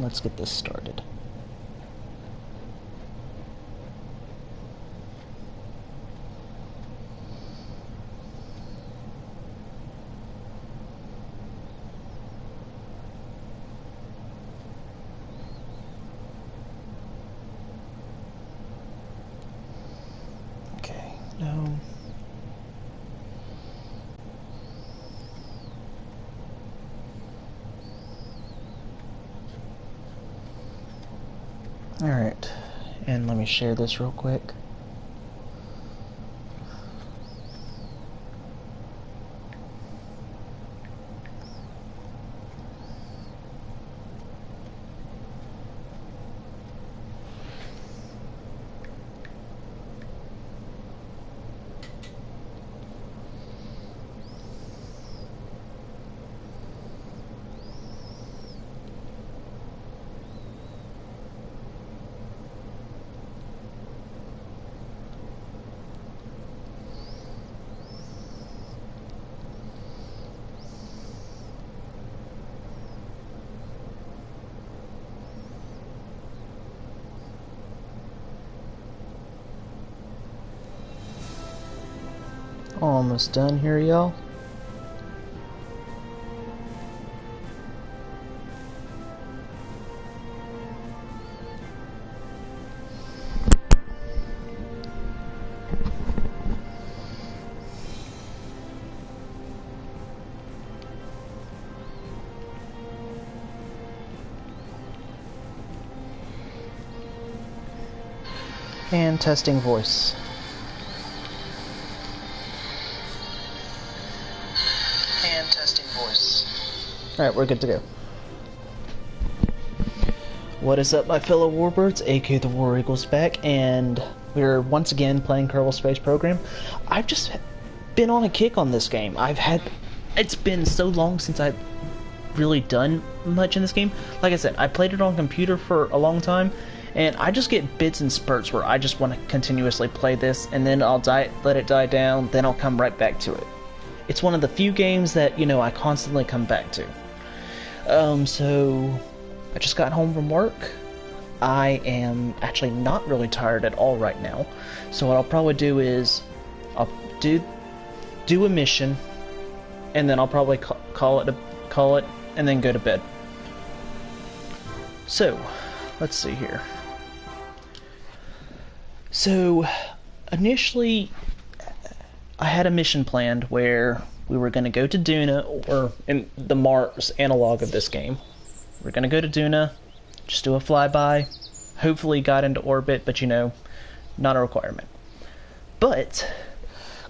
let's get this started. Okay, no. Alright, and let me share this real quick. Almost done here, y'all. And testing voice. And testing voice. Alright, we're good to go. What is up, my fellow warbirds? aka the War Eagle's back, and we're once again playing Kerbal Space Program. I've just been on a kick on this game. It's been so long since I've really done much in this game. Like I said, I played it on computer for a long time, and I just get bits and spurts where I just want to continuously play this, and then I'll let it die down, then I'll come right back to it. It's one of the few games that, you know, I constantly come back to. So I just got home from work. I am actually not really tired at all right now. So what I'll probably do is I'll do a mission, and then I'll probably call it and then go to bed. So let's see here. So initially I had a mission planned where we were going to go to Duna, or in the Mars analog of this game. We're going to go to Duna, just do a flyby, hopefully got into orbit, but you know, not a requirement. But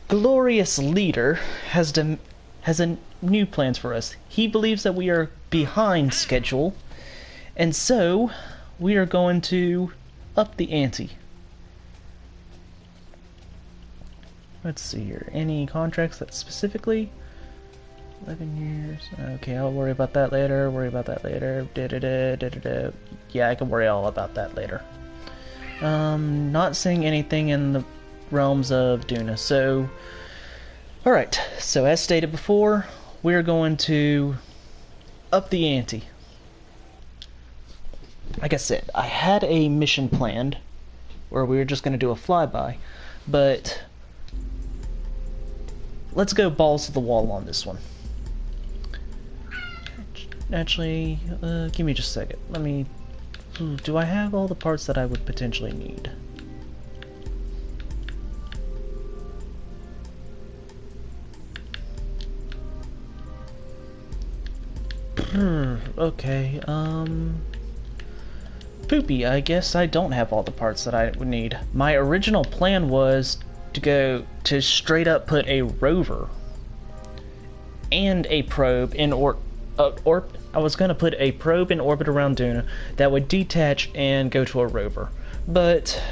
Glorious Leader has a new plans for us. He believes that we are behind schedule, and so we are going to up the ante. Let's see here. Any contracts that specifically? 11 years. Okay, I'll worry about that later. Yeah, I can worry all about that later. Not seeing anything in the realms of Duna. So, alright. So, as stated before, we're going to up the ante. Like I said, I had a mission planned where we were just going to do a flyby, but let's go balls to the wall on this one. Actually, give me just a second. Let me... do I have all the parts that I would potentially need? Okay, Poopy, I guess I don't have all the parts that I would need. My original plan was to go to straight up put a rover and a probe in I was going to put a probe in orbit around Duna that would detach and go to a rover. But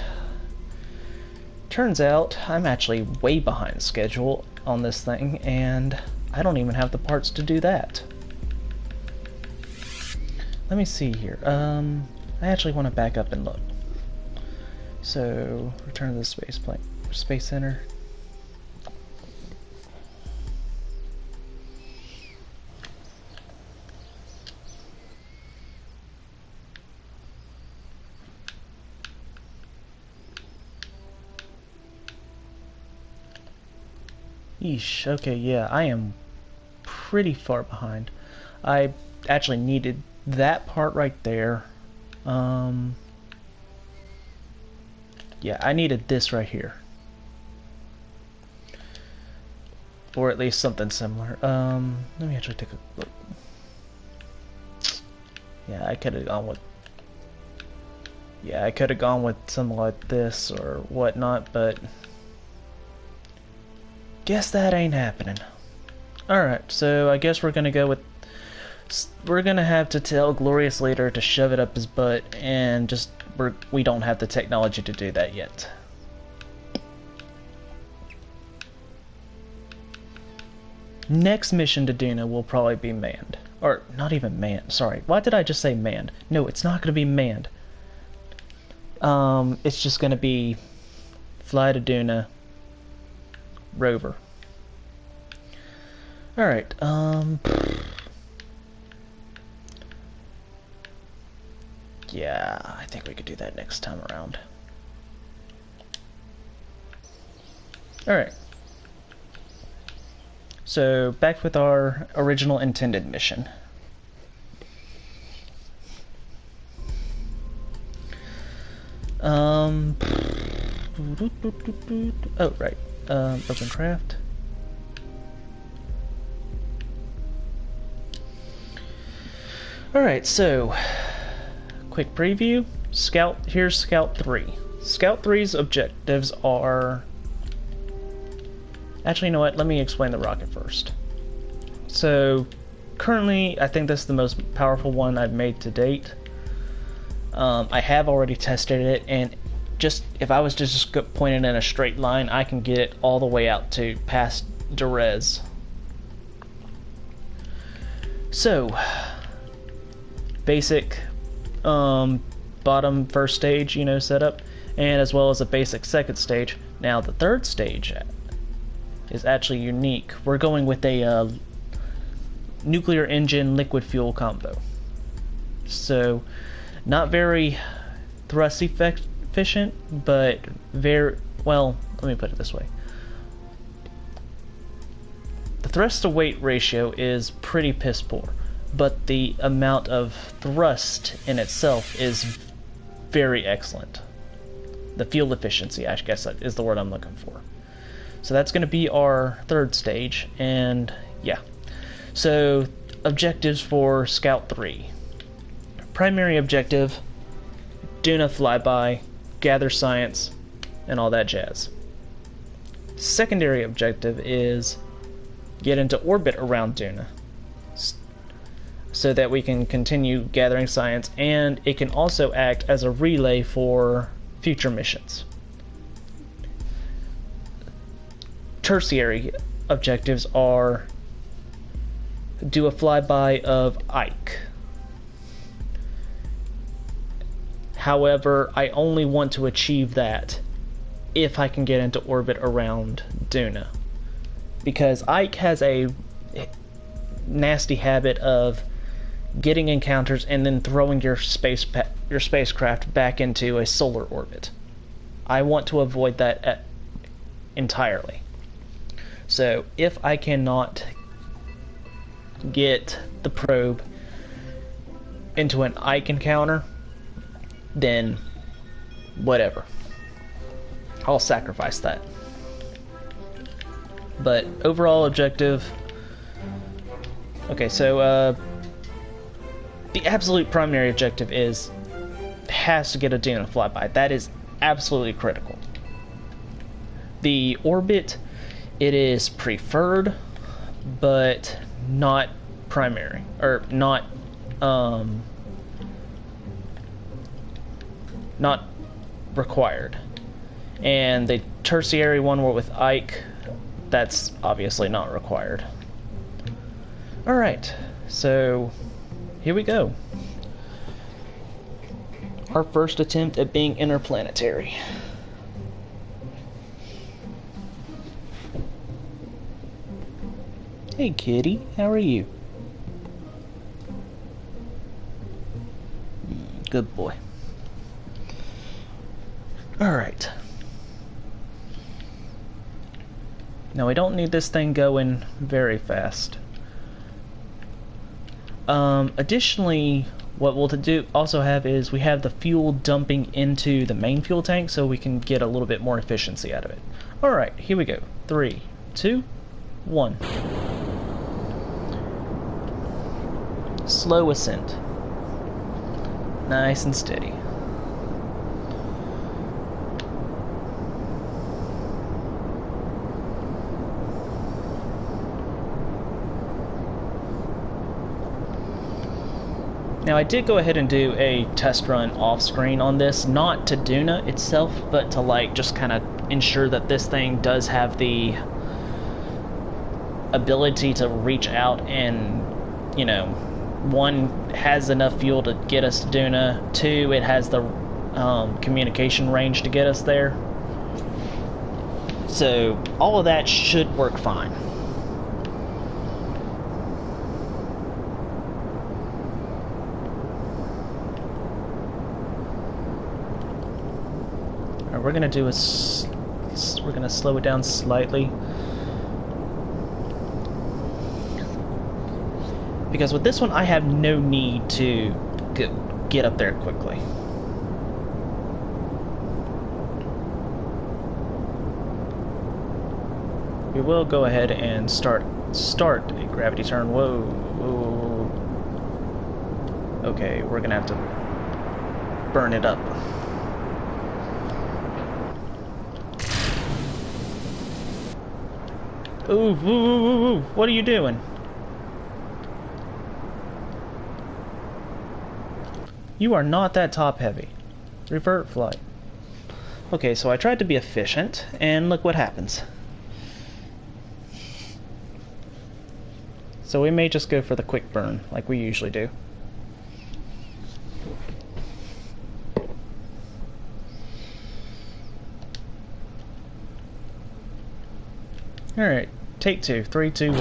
turns out I'm actually way behind schedule on this thing, and I don't even have the parts to do that. Let me see here. I actually want to back up and look. So, return to the Space Center. Eesh, okay, yeah, I am pretty far behind. I actually needed that part right there. Yeah, I needed this right here. Or at least something similar. Let me actually take a look. Yeah, I could have gone with... Yeah, I could have gone with something like this or whatnot, but... Guess that ain't happening. Alright, so I guess we're gonna go with... We're gonna have to tell Glorious Leader to shove it up his butt, and just... we don't have the technology to do that yet. Next mission to Duna will probably be manned. Or, not even manned, sorry. Why did I just say manned? No, it's not gonna be manned. It's just gonna be... Fly to Duna... Rover. Alright, yeah, I think we could do that next time around. Alright. So, back with our original intended mission. Oh, right. Open craft. Alright, so quick preview. Here's Scout 3. Scout 3's objectives are... Actually, you know what? Let me explain the rocket first. So, currently, I think this is the most powerful one I've made to date. I have already tested it, and just if I was to just go point it in a straight line, I can get it all the way out to past Durez. So, basic bottom first stage, setup, and as well as a basic second stage. Now, the third stage is actually unique. We're going with a nuclear engine liquid fuel combo. So, not very thrust efficient, but very, well, let me put it this way. The thrust to weight ratio is pretty piss poor, but the amount of thrust in itself is very excellent. The fuel efficiency, I guess, is the word I'm looking for. So that's going to be our third stage, and yeah. So, objectives for Scout 3. Primary objective, Duna flyby, gather science, and all that jazz. Secondary objective is get into orbit around Duna, so that we can continue gathering science, and it can also act as a relay for future missions. Tertiary objectives are do a flyby of Ike. However, I only want to achieve that if I can get into orbit around Duna, because Ike has a nasty habit of getting encounters and then throwing your spacecraft back into a solar orbit. I want to avoid that entirely. So if I cannot get the probe into an Ike encounter, then whatever. I'll sacrifice that. But overall objective... Okay, so the absolute primary objective has to get a Duna flyby. That is absolutely critical. The orbit, it is preferred, but not primary, or not required. And the tertiary one with Ike, that's obviously not required. Alright, so here we go. Our first attempt at being interplanetary. Hey kitty, how are you? Good boy. Alright. Now we don't need this thing going very fast. Additionally, what we'll also have is we have the fuel dumping into the main fuel tank so we can get a little bit more efficiency out of it. Alright, here we go. 3, 2, 1. Slow ascent. Nice and steady. Now I did go ahead and do a test run off screen on this, not to Duna itself, but to like just kind of ensure that this thing does have the ability to reach out and, you know, one, has enough fuel to get us to Duna, two, it has the communication range to get us there. So all of that should work fine. We're gonna do we're gonna slow it down slightly, because with this one I have no need to get up there quickly. We will go ahead and start a gravity turn. Whoa, whoa. Okay, we're gonna have to burn it up. Ooh, ooh, ooh, ooh, what are you doing? You are not that top heavy. Revert flight. Okay, so I tried to be efficient, and look what happens. So we may just go for the quick burn, like we usually do. Alright, take two. 3, 2, 1.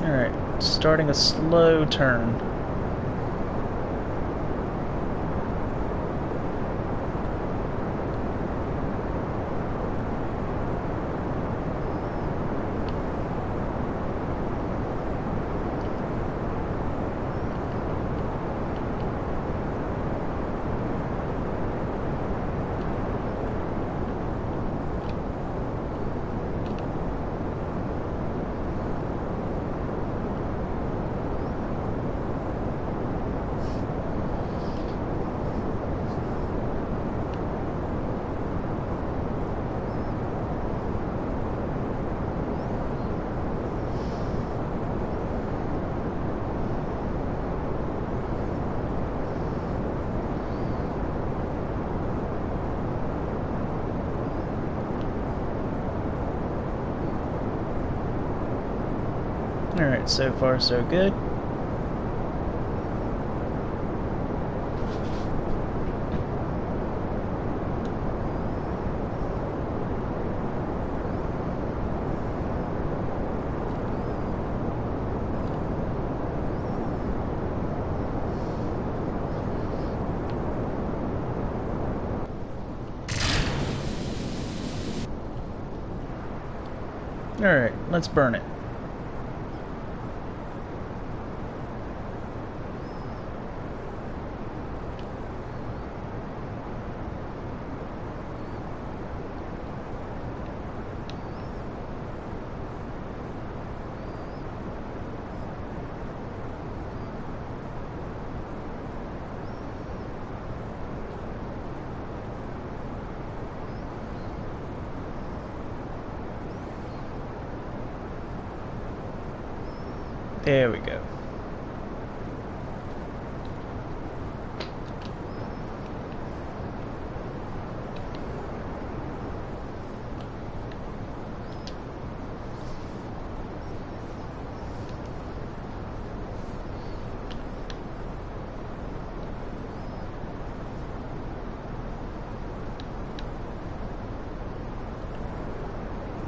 Alright, starting a slow turn. Alright, so far so good. Alright, let's burn it. There we go.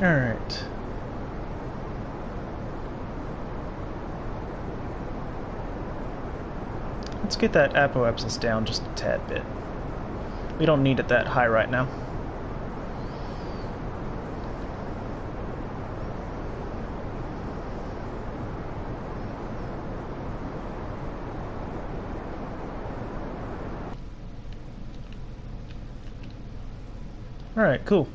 Alright. Let's get that apoapsis down just a tad bit. We don't need it that high right now. Alright, cool.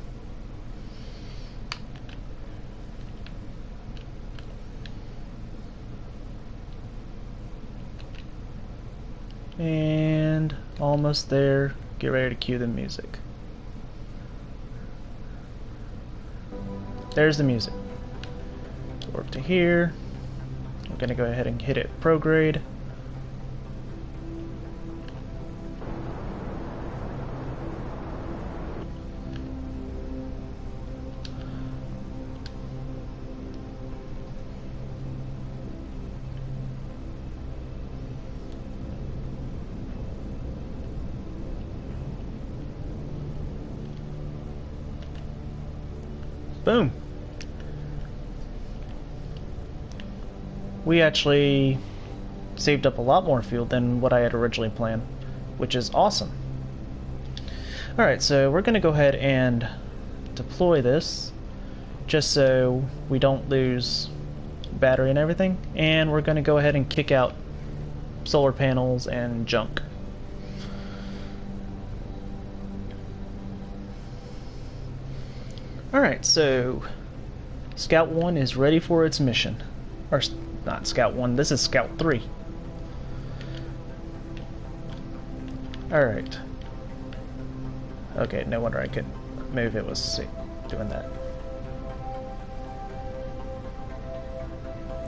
And almost there. Get ready to cue the music. There's the music. Warp to here. I'm gonna go ahead and hit it prograde. Boom. We actually saved up a lot more fuel than what I had originally planned, which is awesome. Alright, so we're going to go ahead and deploy this, just so we don't lose battery and everything, and we're going to go ahead and kick out solar panels and junk. Alright, so Scout 1 is ready for its mission. Or, not Scout 1, this is Scout 3. Alright. Okay, no wonder I couldn't move, it was doing that.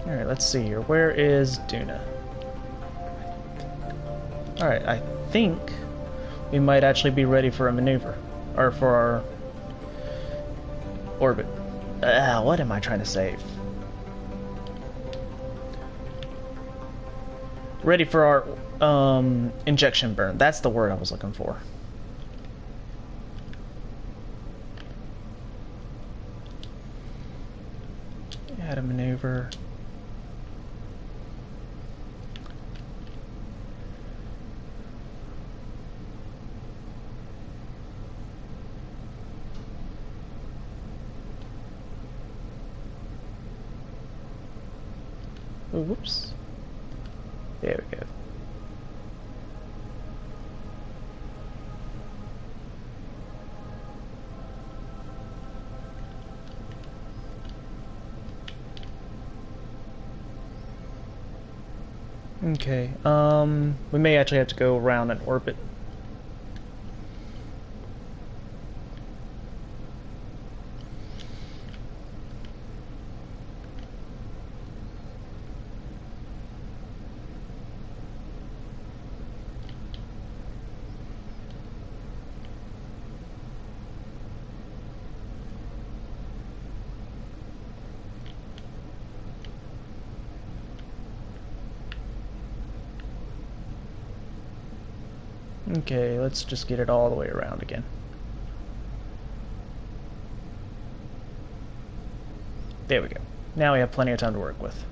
Alright, let's see here. Where is Duna? Alright, I think we might actually be ready for a maneuver. Or for our orbit. What am I trying to say? Ready for our injection burn. That's the word I was looking for. Add a maneuver. Oh, whoops. There we go. Okay, we may actually have to go around an orbit. Okay, let's just get it all the way around again. There we go. Now we have plenty of time to work with.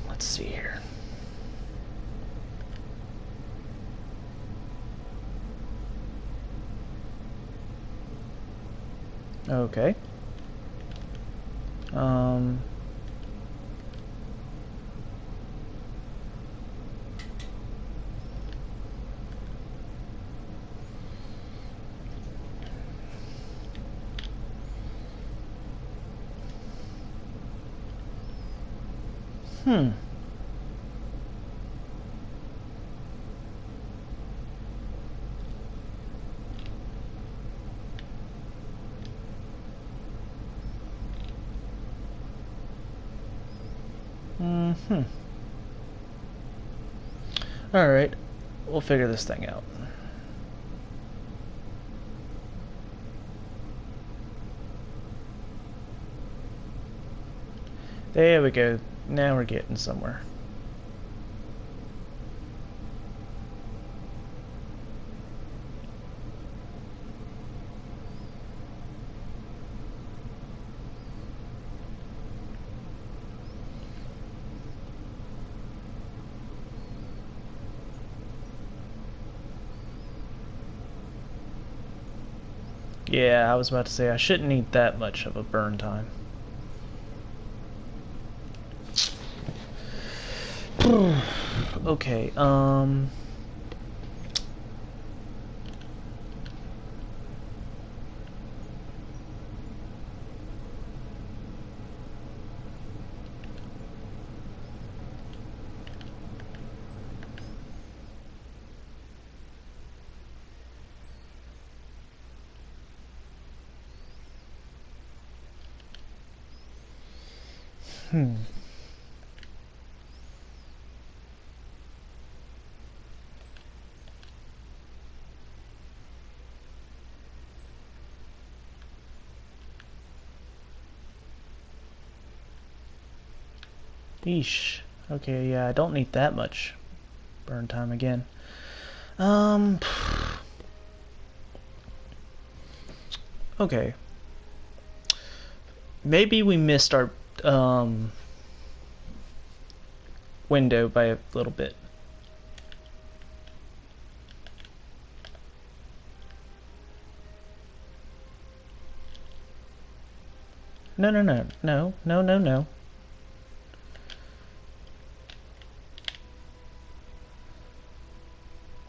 Let's see here. Okay. Hmm. Mm-hmm. Alright, we'll figure this thing out. There we go. Now we're getting somewhere. Yeah, I was about to say I shouldn't need that much of a burn time. Okay, Yeesh. Okay, yeah, I don't need that much burn time again. Um, okay. Maybe we missed our um window by a little bit. No, no, no, no, no, no, no.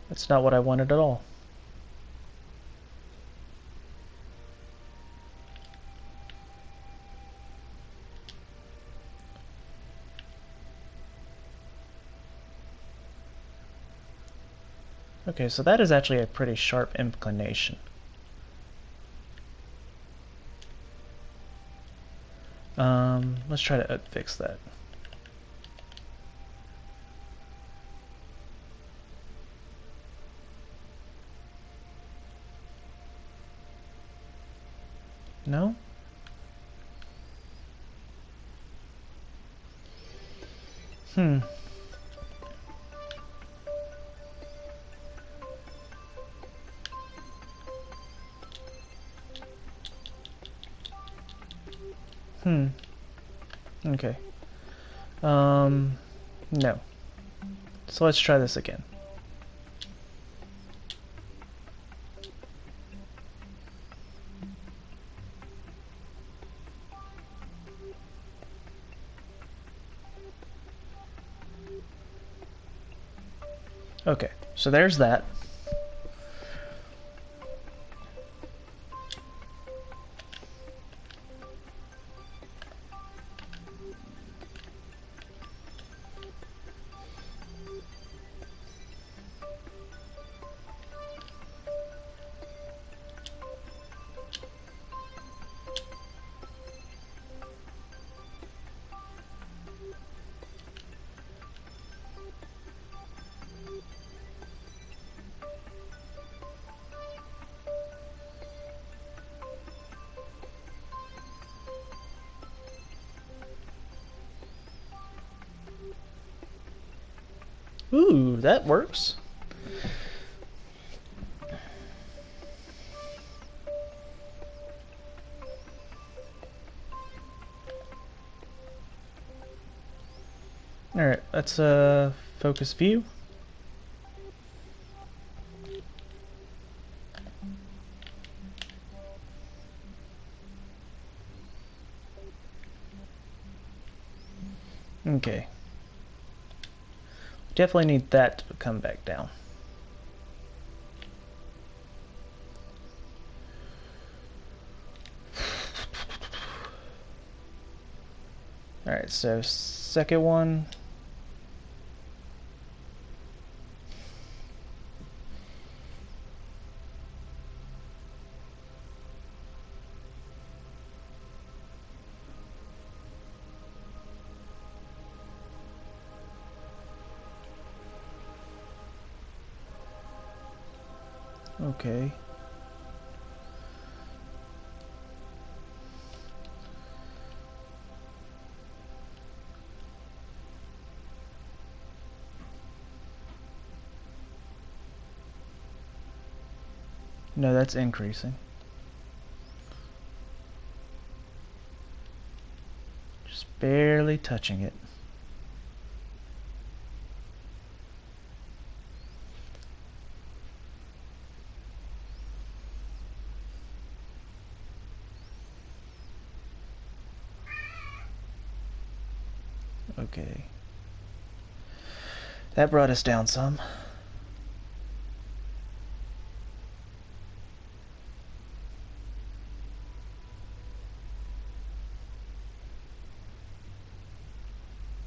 That's not what I wanted at all. Okay, so that is actually a pretty sharp inclination. Let's try to fix that. No? Hmm. Hmm. Okay. No. So let's try this again. Okay, so there's that. Ooh, that works. Alright, let's focus view. Okay. Definitely need that to come back down. Alright, so second one. Okay. No, that's increasing. Just barely touching it. Okay. That brought us down some.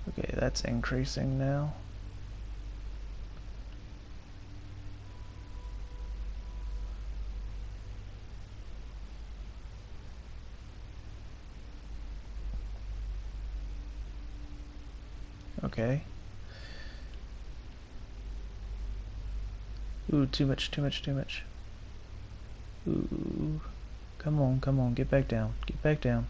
Okay, that's increasing now. Okay. Ooh, too much, too much, too much. Ooh. Come on, get back down. Get back down.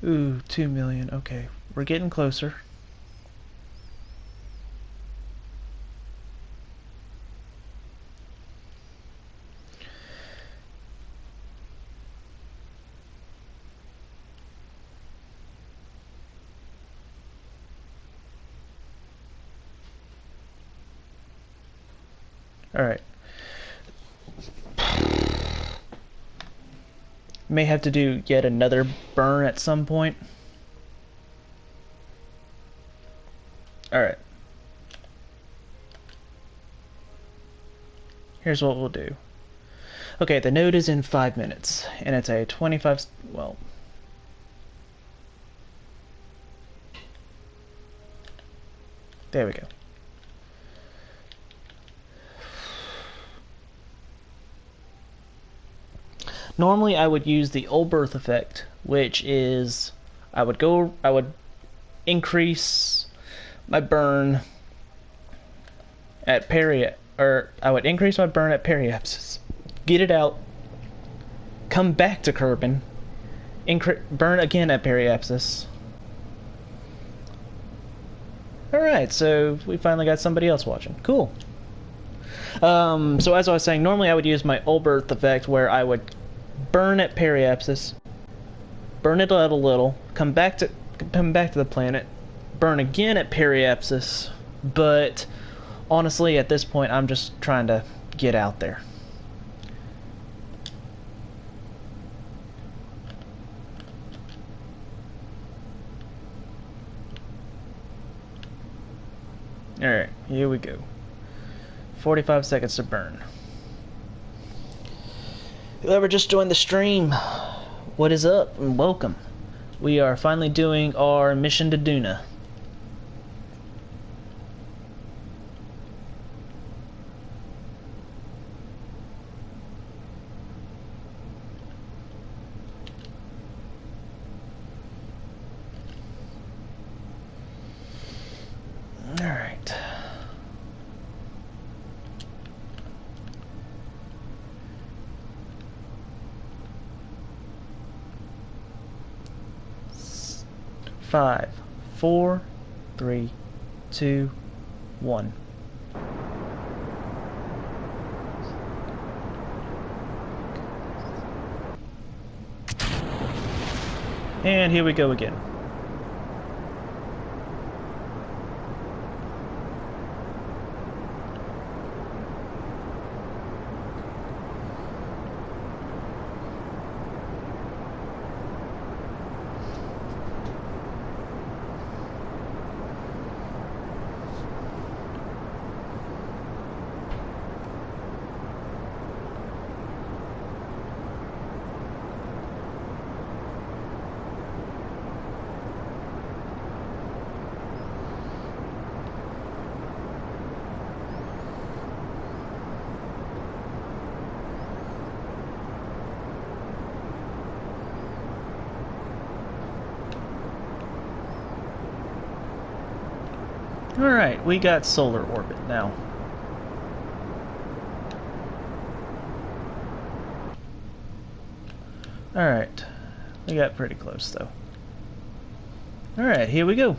Ooh, 2 million. Okay, we're getting closer. Alright. May have to do yet another burn at some point. Alright. Here's what we'll do. Okay, the node is in 5 minutes, and it's a 25... well... there we go. Normally I would use the old birth effect, which is I would increase my burn at I would increase my burn at periapsis, get it out, come back to Kerbin, burn again at periapsis. Alright, so we finally got somebody else watching. Cool. So as I was saying, normally I would use my old birth effect where I would burn at periapsis, burn it out a little, come back to the planet, burn again at periapsis, but honestly at this point I'm just trying to get out there. Alright, here we go. 45 seconds to burn. Whoever just joined the stream, what is up and welcome. We are finally doing our mission to Duna. Alright. Five, 4, 3, 2, 1. And here we go again. Alright, we got solar orbit now. Alright, we got pretty close though. Alright, here we go.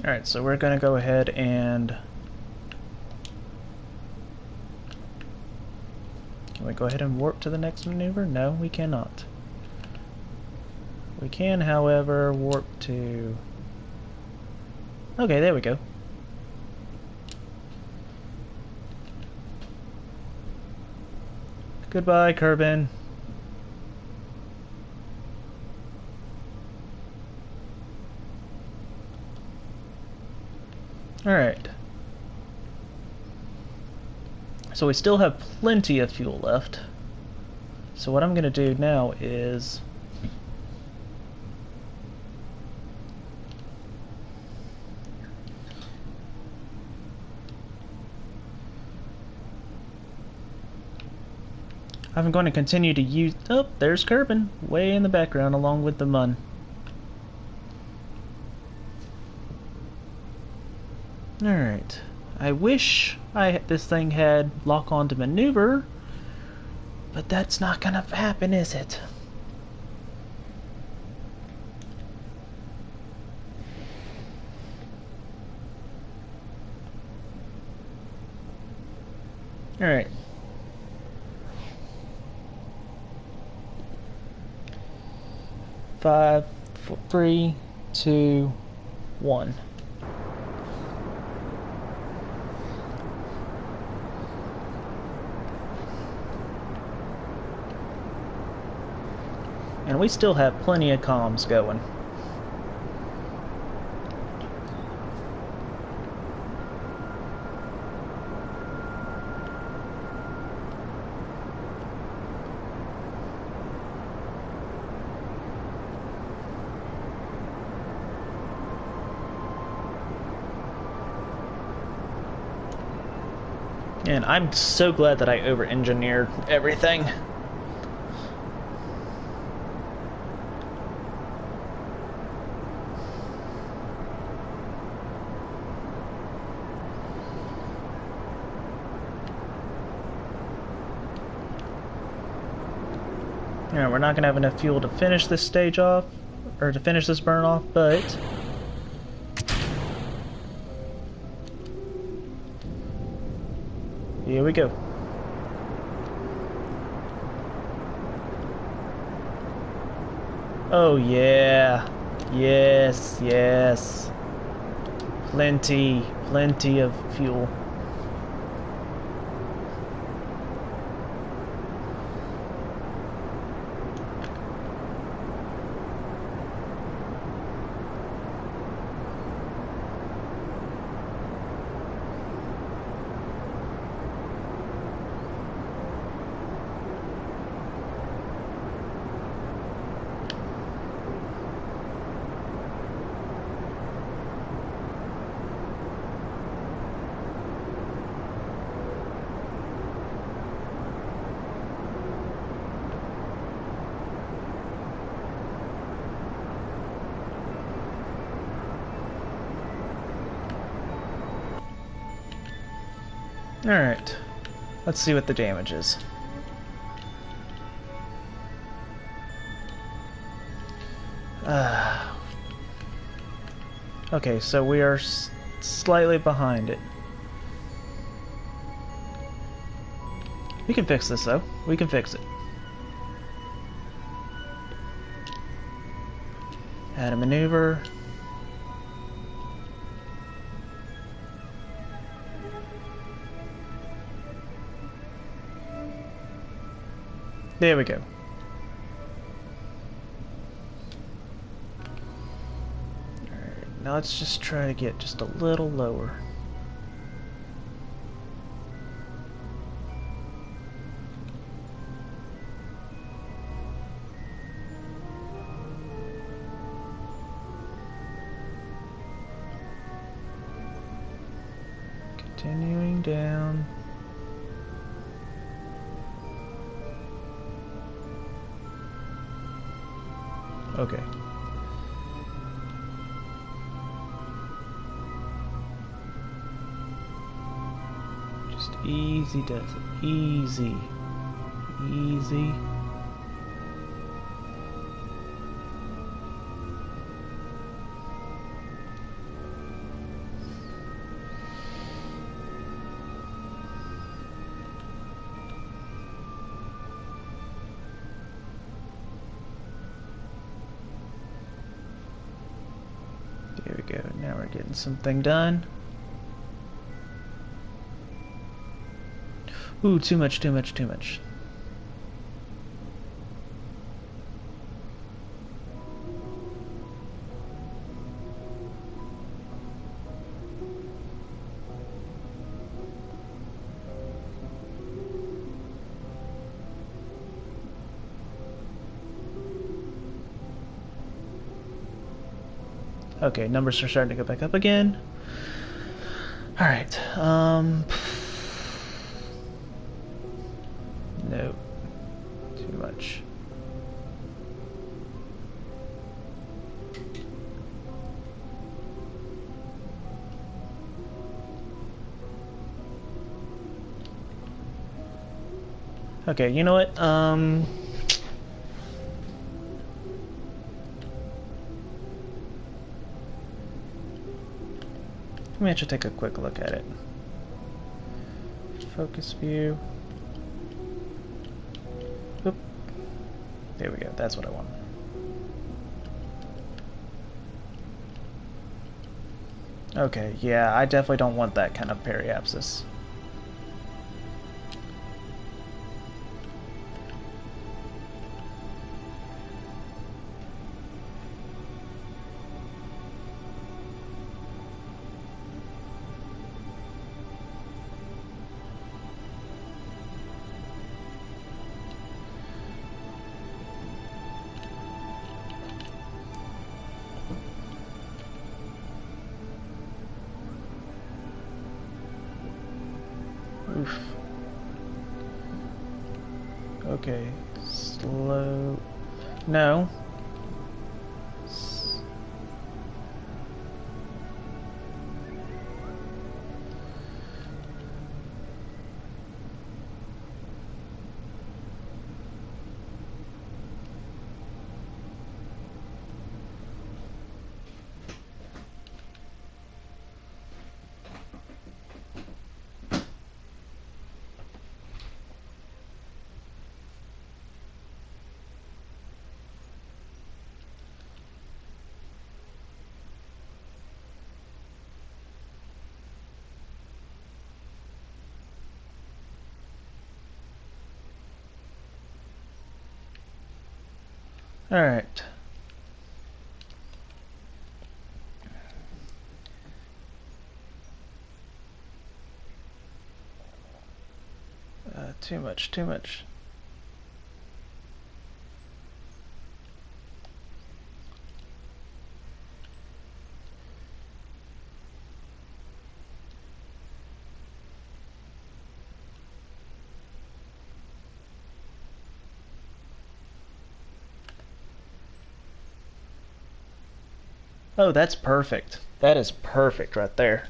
Alright, so we're going to go ahead and... Can we go ahead and warp to the next maneuver? No, we cannot. We can, however, warp to... Okay, there we go. Goodbye, Kerbin. Alright. So we still have plenty of fuel left. So what I'm going to do now is... I'm going to continue to use... Oh, there's Kerbin, way in the background along with the Mun. Alright. I wish this thing had lock on to maneuver, but that's not gonna happen, is it? Alright. Five, 4, 3, 2, 1. And we still have plenty of comms going. And I'm so glad that I over-engineered everything. Alright, we're not going to have enough fuel to finish this stage off, or to finish this burn off, but... Here we go. Oh yeah. Yes, yes. Plenty of fuel. Alright, let's see what the damage is. Okay, so we are slightly behind it. We can fix this though. We can fix it. Add a maneuver. There we go. Alright, now let's just try to get just a little lower. Continuing down. Okay. Just easy does it. Easy. Easy. Now we're getting something done. Ooh, too much, too much, too much. Okay, numbers are starting to go back up again. Alright, no. Too much. Okay, you know what? Let me actually take a quick look at it. Focus view. Oop. There we go. That's what I want. Okay, yeah, I definitely don't want that kind of periapsis. Oof. Okay, slow. No. All right. Too much, too much. Oh, that's perfect. That is perfect right there.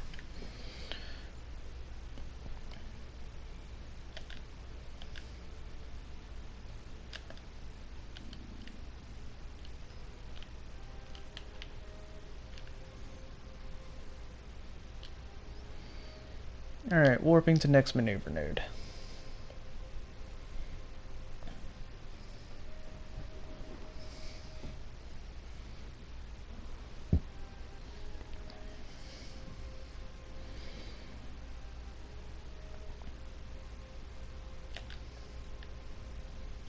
Alright, warping to next maneuver node.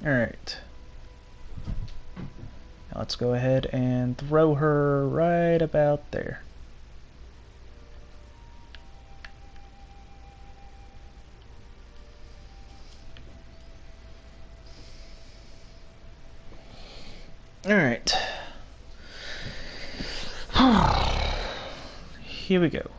Alright. Now let's go ahead and throw her right about there. Alright. Here we go.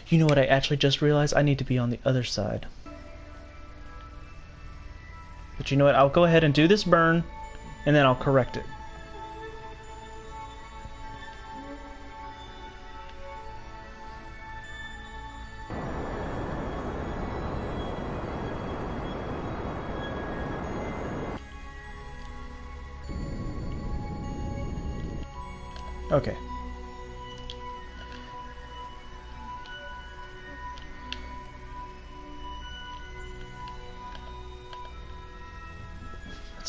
You know what, I actually just realized I need to be on the other side. But you know what, I'll go ahead and do this burn, and then I'll correct it. Okay.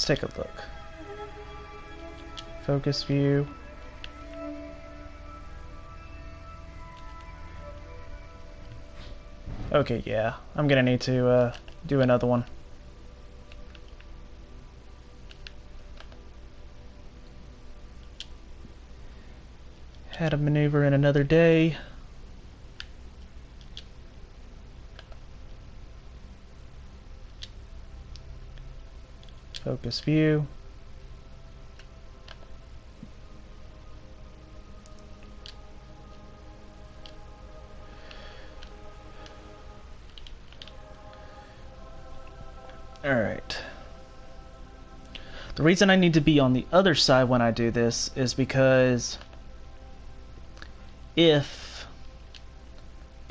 let's take a look. Focus view. Okay, yeah, I'm gonna need to do another one. Had a maneuver in another day. Focus view. Alright. The reason I need to be on the other side when I do this is because if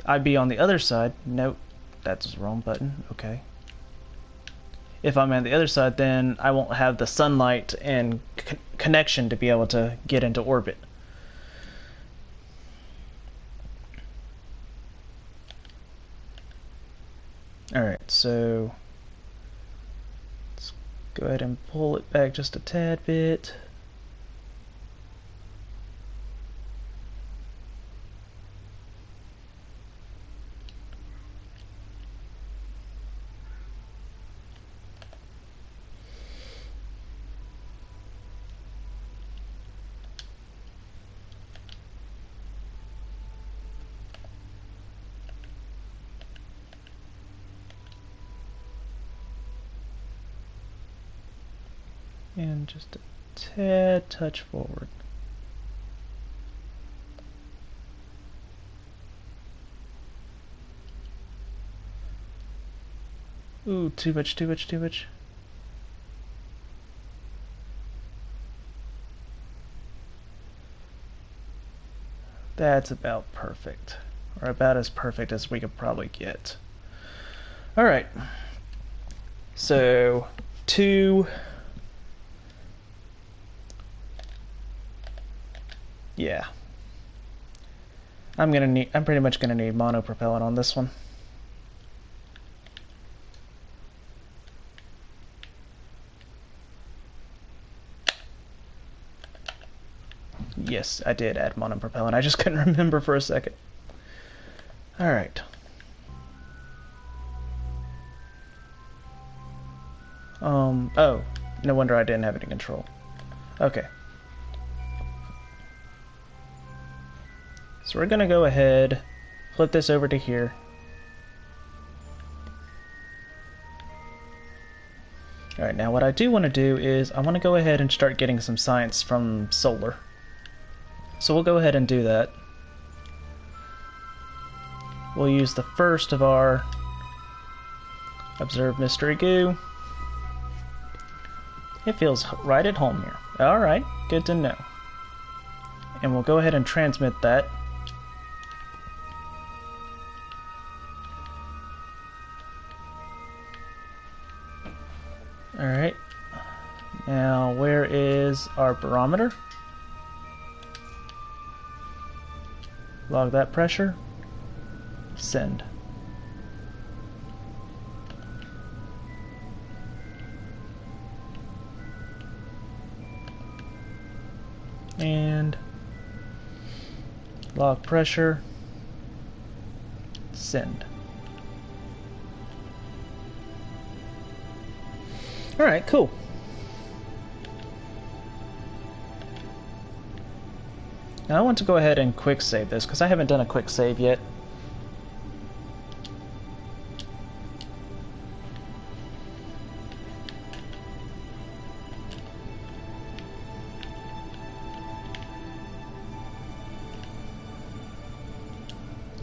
I be on the other side, nope, that's the wrong button, okay. If I'm on the other side, then I won't have the sunlight and connection to be able to get into orbit. Alright, so let's go ahead and pull it back just a tad bit. And just a tad touch forward. Ooh, too much, too much, too much. That's about perfect. Or about as perfect as we could probably get. Alright. So, yeah. I'm pretty much gonna need monopropellant on this one. Yes, I did add monopropellant. I just couldn't remember for a second. Alright. Oh, no wonder I didn't have any control. Okay. So we're gonna go ahead, flip this over to here. Alright, now what I do want to do is I want to go ahead and start getting some science from solar. So we'll go ahead and do that. We'll use the first of our Observe Mystery Goo. It feels right at home here. Alright, good to know. And we'll go ahead and transmit that. Alright. Now, where is our barometer? Log that pressure. Send. And log pressure. Send. Alright, cool. Now I want to go ahead and quick save this because I haven't done a quick save yet.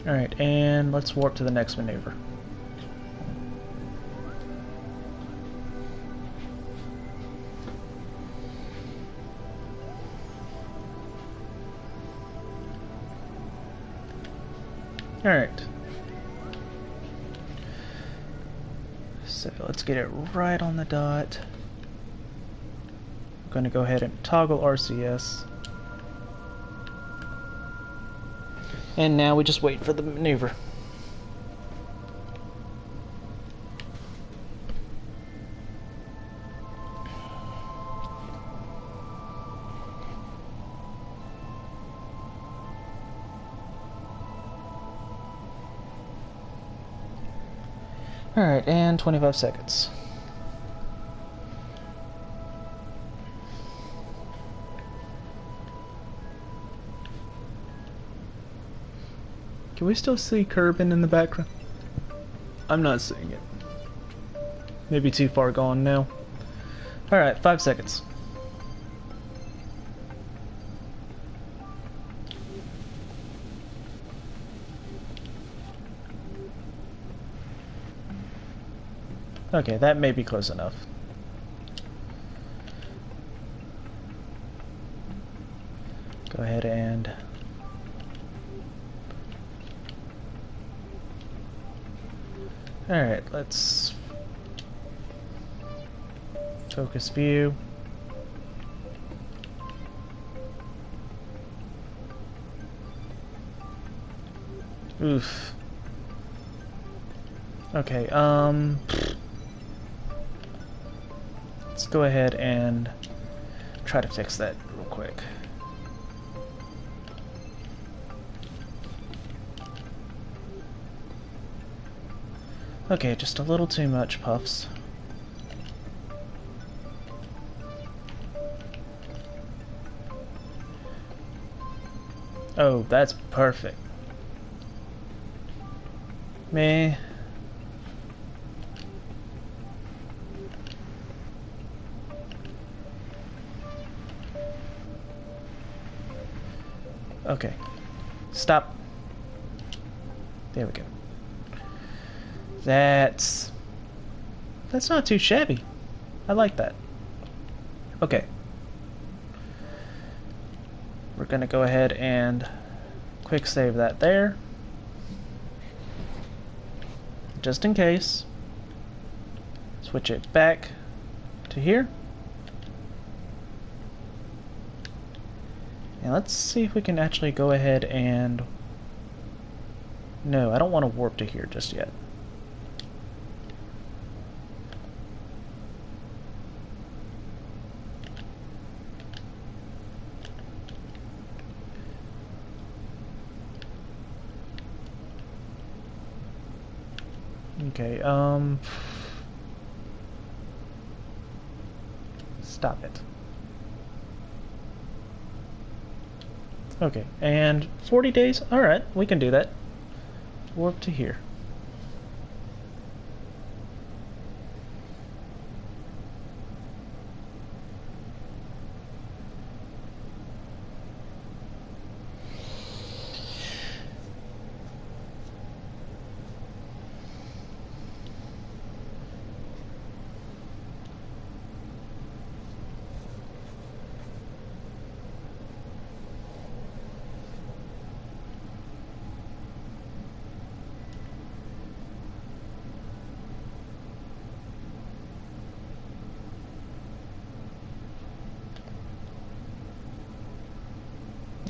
Alright, and let's warp to the next maneuver. Alright. So let's get it right on the dot. I'm going to go ahead and toggle RCS. And now we just wait for the maneuver. Alright, and 25 seconds. Can we still see Kerbal in the background? I'm not seeing it. Maybe too far gone now. Alright, 5 seconds. Okay, that may be close enough. Go ahead and... Alright, let's... focus view. Oof. Okay, let's go ahead and try to fix that real quick. Okay, just a little too much puffs. Oh, that's perfect. Meh. Okay. Stop. There we go. That's not too shabby. I like that. Okay. We're gonna go ahead and quick save that there. Just in case. Switch it back to here. And let's see if we can actually go ahead and... No, I don't want to warp to here just yet. Okay, stop it. Okay, and 40 days? Alright, we can do that. Warp to here.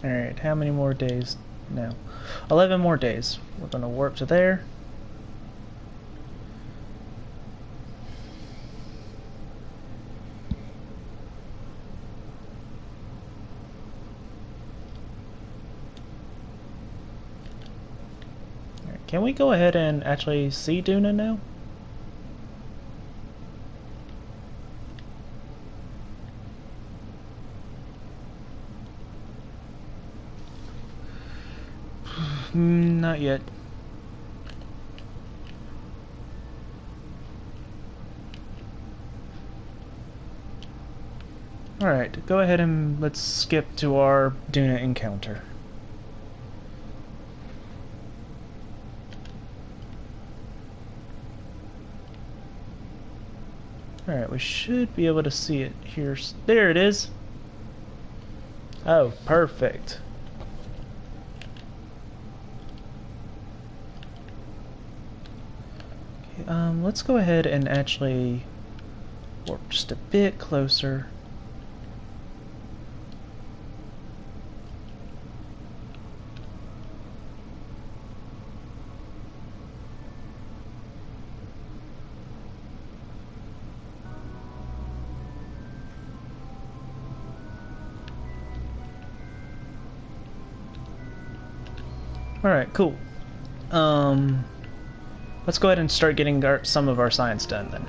Alright, how many more days now? 11 more days. We're gonna warp to there. Alright, can we go ahead and actually see Duna now? Not yet. Alright, go ahead and let's skip to our Duna encounter. Alright, we should be able to see it here. There it is! Oh, perfect. Let's go ahead and actually warp just a bit closer. Alright, cool. Let's go ahead and start getting some of our science done then.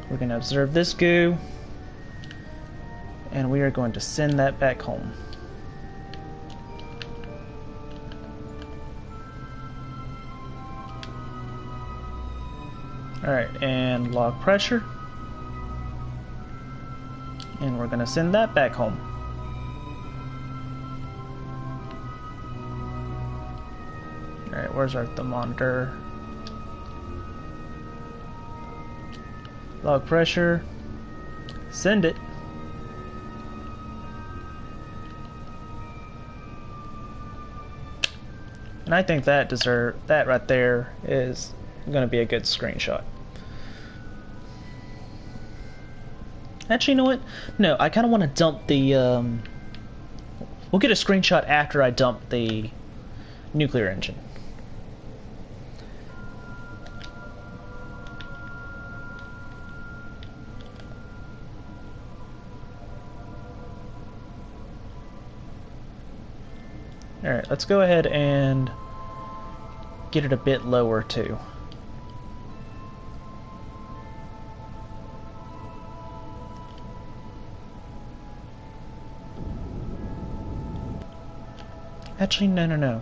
We're going to observe this goo, and we are going to send that back home. Alright, and log pressure. And we're going to send that back home. Alright, where's our thermometer? Log pressure. Send it. And I think that right there is going to be a good screenshot. Actually, you know what? No, I kind of want to dump the... we'll get a screenshot after I dump the nuclear engine. Alright, let's go ahead and get it a bit lower too. Actually, no.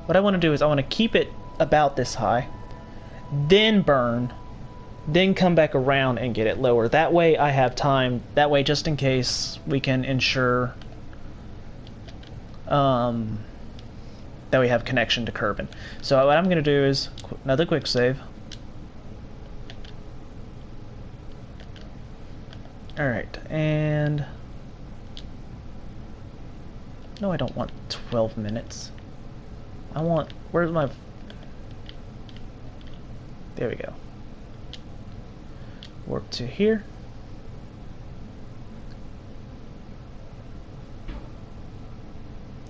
What I want to do is I want to keep it about this high, then burn, then come back around and get it lower. That way I have time, that way just in case we can ensure that we have connection to Kerbal. So what I'm going to do is another quick save. Alright, and... No, I don't want 12 minutes. I want... Where's my... There we go. Warp to here.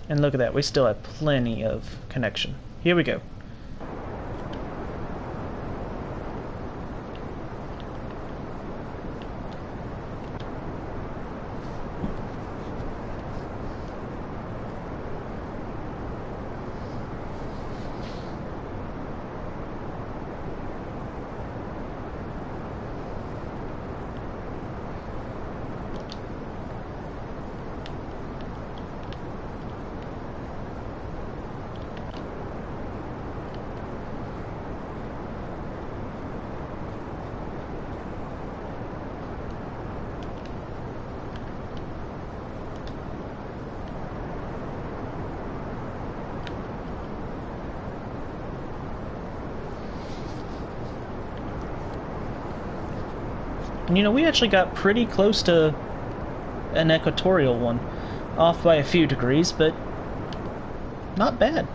And look at that, we still have plenty of connection. Here we go. And you know, we actually got pretty close to an equatorial one. Off by a few degrees, but not bad.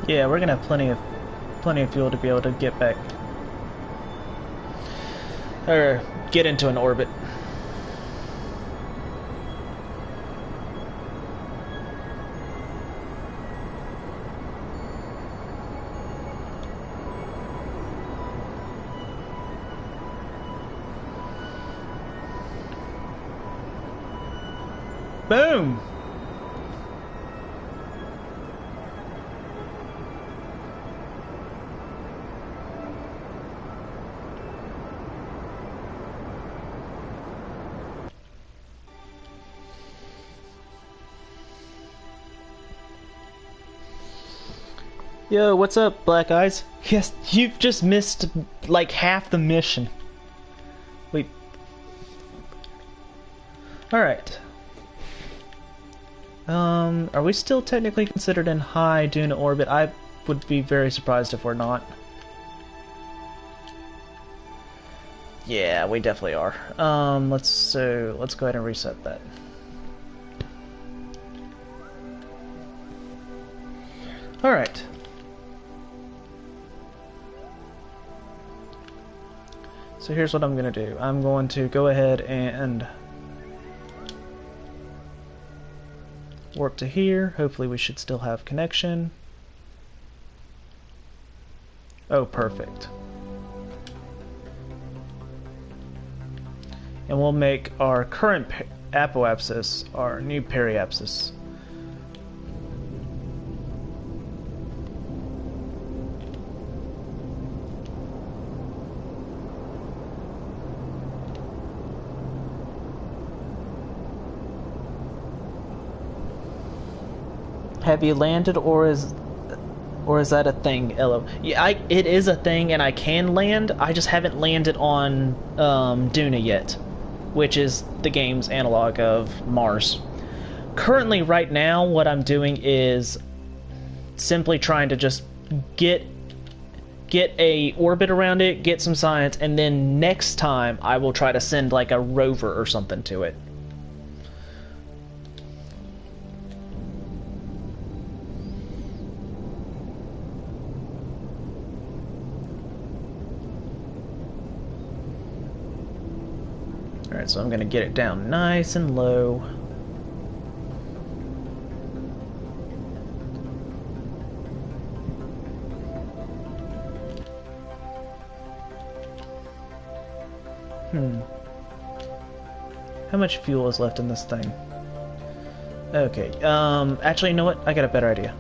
Yeah, we're gonna have plenty of fuel to be able to get back or get into an orbit. Boom! Yo, what's up, Black Eyes? Yes, you've just missed, like, half the mission. Wait. Alright. Are we still technically considered in high Duna orbit? I would be very surprised if we're not. Yeah, we definitely are. Let's go ahead and reset that. Alright. So here's what I'm gonna do. I'm going to go ahead and warp to here. Hopefully we should still have connection. Oh, perfect. And we'll make our current apoapsis our new periapsis. Have you landed, or is that a thing, Elo? Yeah, it is a thing, and I can land. I just haven't landed on Duna yet, which is the game's analog of Mars. Currently, right now, what I'm doing is simply trying to just get a orbit around it, get some science, and then next time I will try to send like a rover or something to it. Alright, so I'm going to get it down nice and low. How much fuel is left in this thing? Okay, actually, you know what? I got a better idea.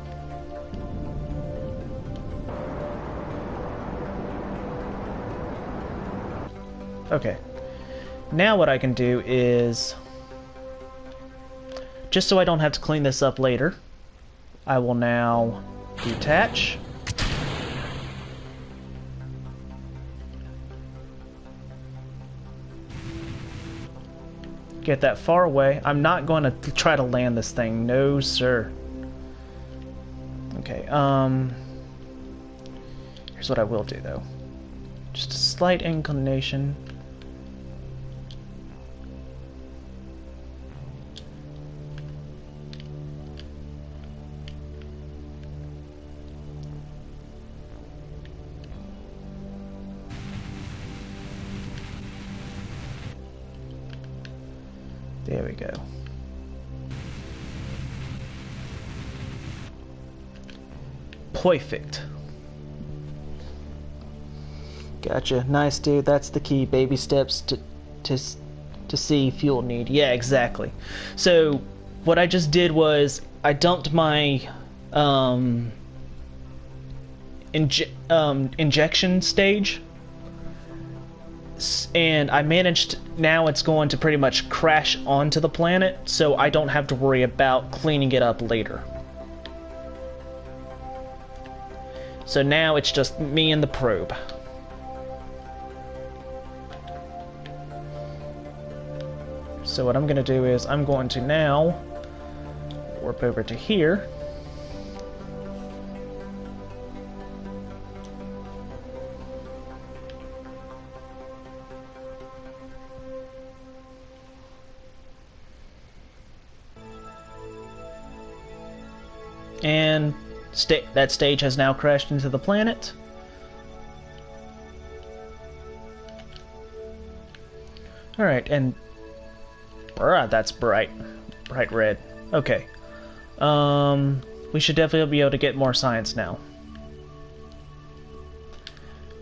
Okay. Now what I can do is, just so I don't have to clean this up later, I will now detach. Get that far away. I'm not going to try to land this thing. No, sir. Okay, here's what I will do, though. Just a slight inclination. There we go. Perfect. Gotcha. Nice, dude. That's the key. Baby steps to see fuel need. Yeah, exactly. So what I just did was I dumped my injection stage, and I managed. Now it's going to pretty much crash onto the planet, so I don't have to worry about cleaning it up later. So now it's just me and the probe. So what I'm going to do is I'm going to now warp over to here. And that stage has now crashed into the planet. Alright, and that's bright red. Okay. We should definitely be able to get more science now.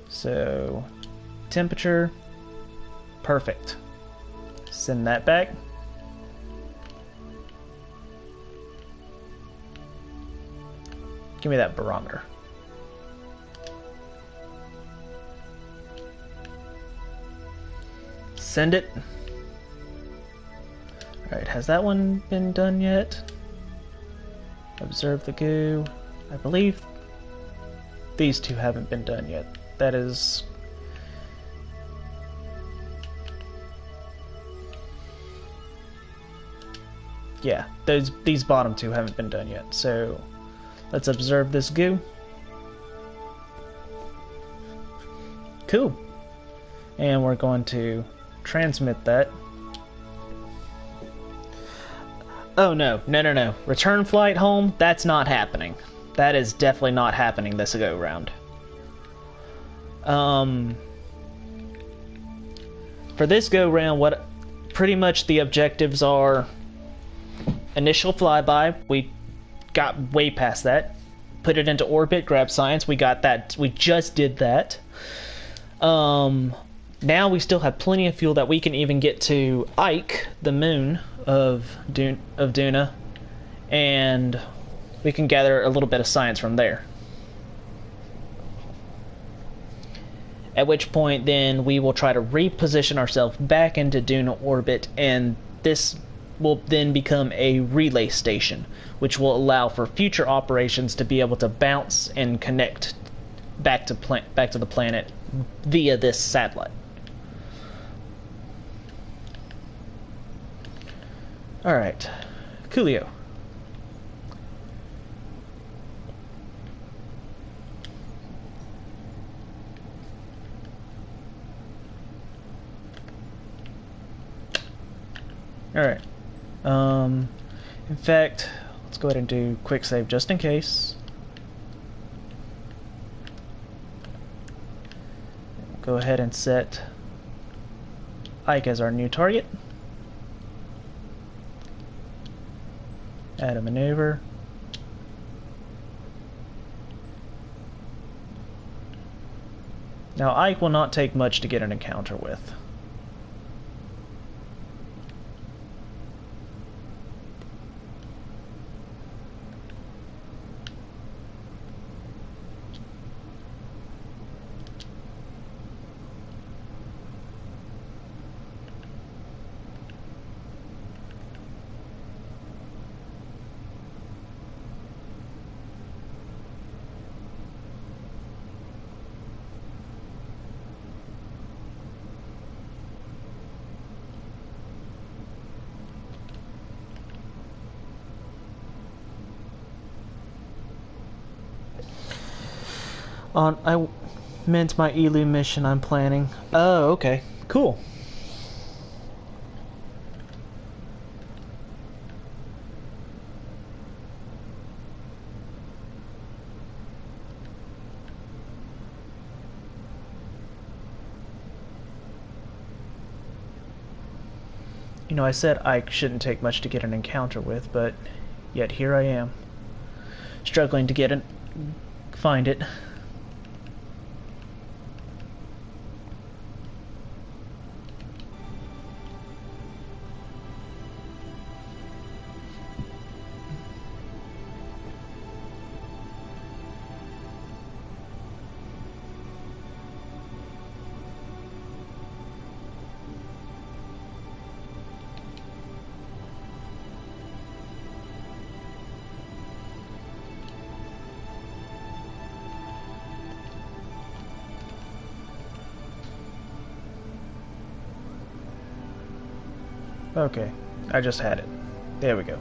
So, temperature, perfect. Send that back. Give me that barometer. Send it. Alright, has that one been done yet? Observe the goo. I believe these two haven't been done yet. That is... yeah, these bottom two haven't been done yet. So let's observe this goo. Cool. And we're going to transmit that. Oh no, no. Return flight home, that's not happening. That is definitely not happening this go round. For this go round, what pretty much the objectives are: initial flyby, we got way past that. Put it into orbit, grab science, we got that, we just did that. Now we still have plenty of fuel that we can even get to Ike, the moon of Duna, and we can gather a little bit of science from there. At which point then we will try to reposition ourselves back into Duna orbit, and this will then become a relay station, which will allow for future operations to be able to bounce and connect back to the planet via this satellite. Alright, coolio. Alright. In fact, let's go ahead and do quick save just in case. Go ahead and set Ike as our new target. Add a maneuver. Now Ike will not take much to get an encounter with. I meant my Elu mission I'm planning. Oh, okay. Cool. You know, I said Ike shouldn't take much to get an encounter with, but yet here I am, struggling to find it. Okay, I just had it. There we go.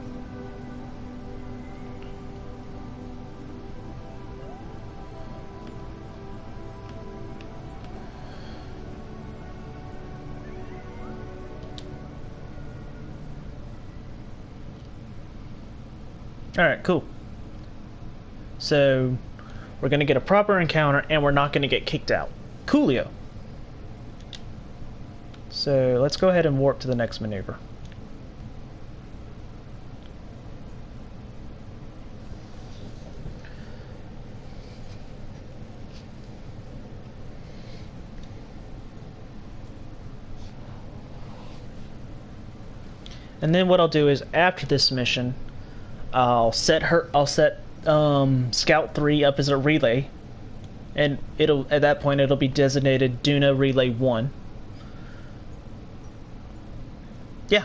Alright, cool. So, we're going to get a proper encounter, and we're not going to get kicked out. Coolio! So, let's go ahead and warp to the next maneuver. And then what I'll do is, after this mission, I'll set Scout 3 up as a relay, and at that point it'll be designated Duna Relay 1. Yeah.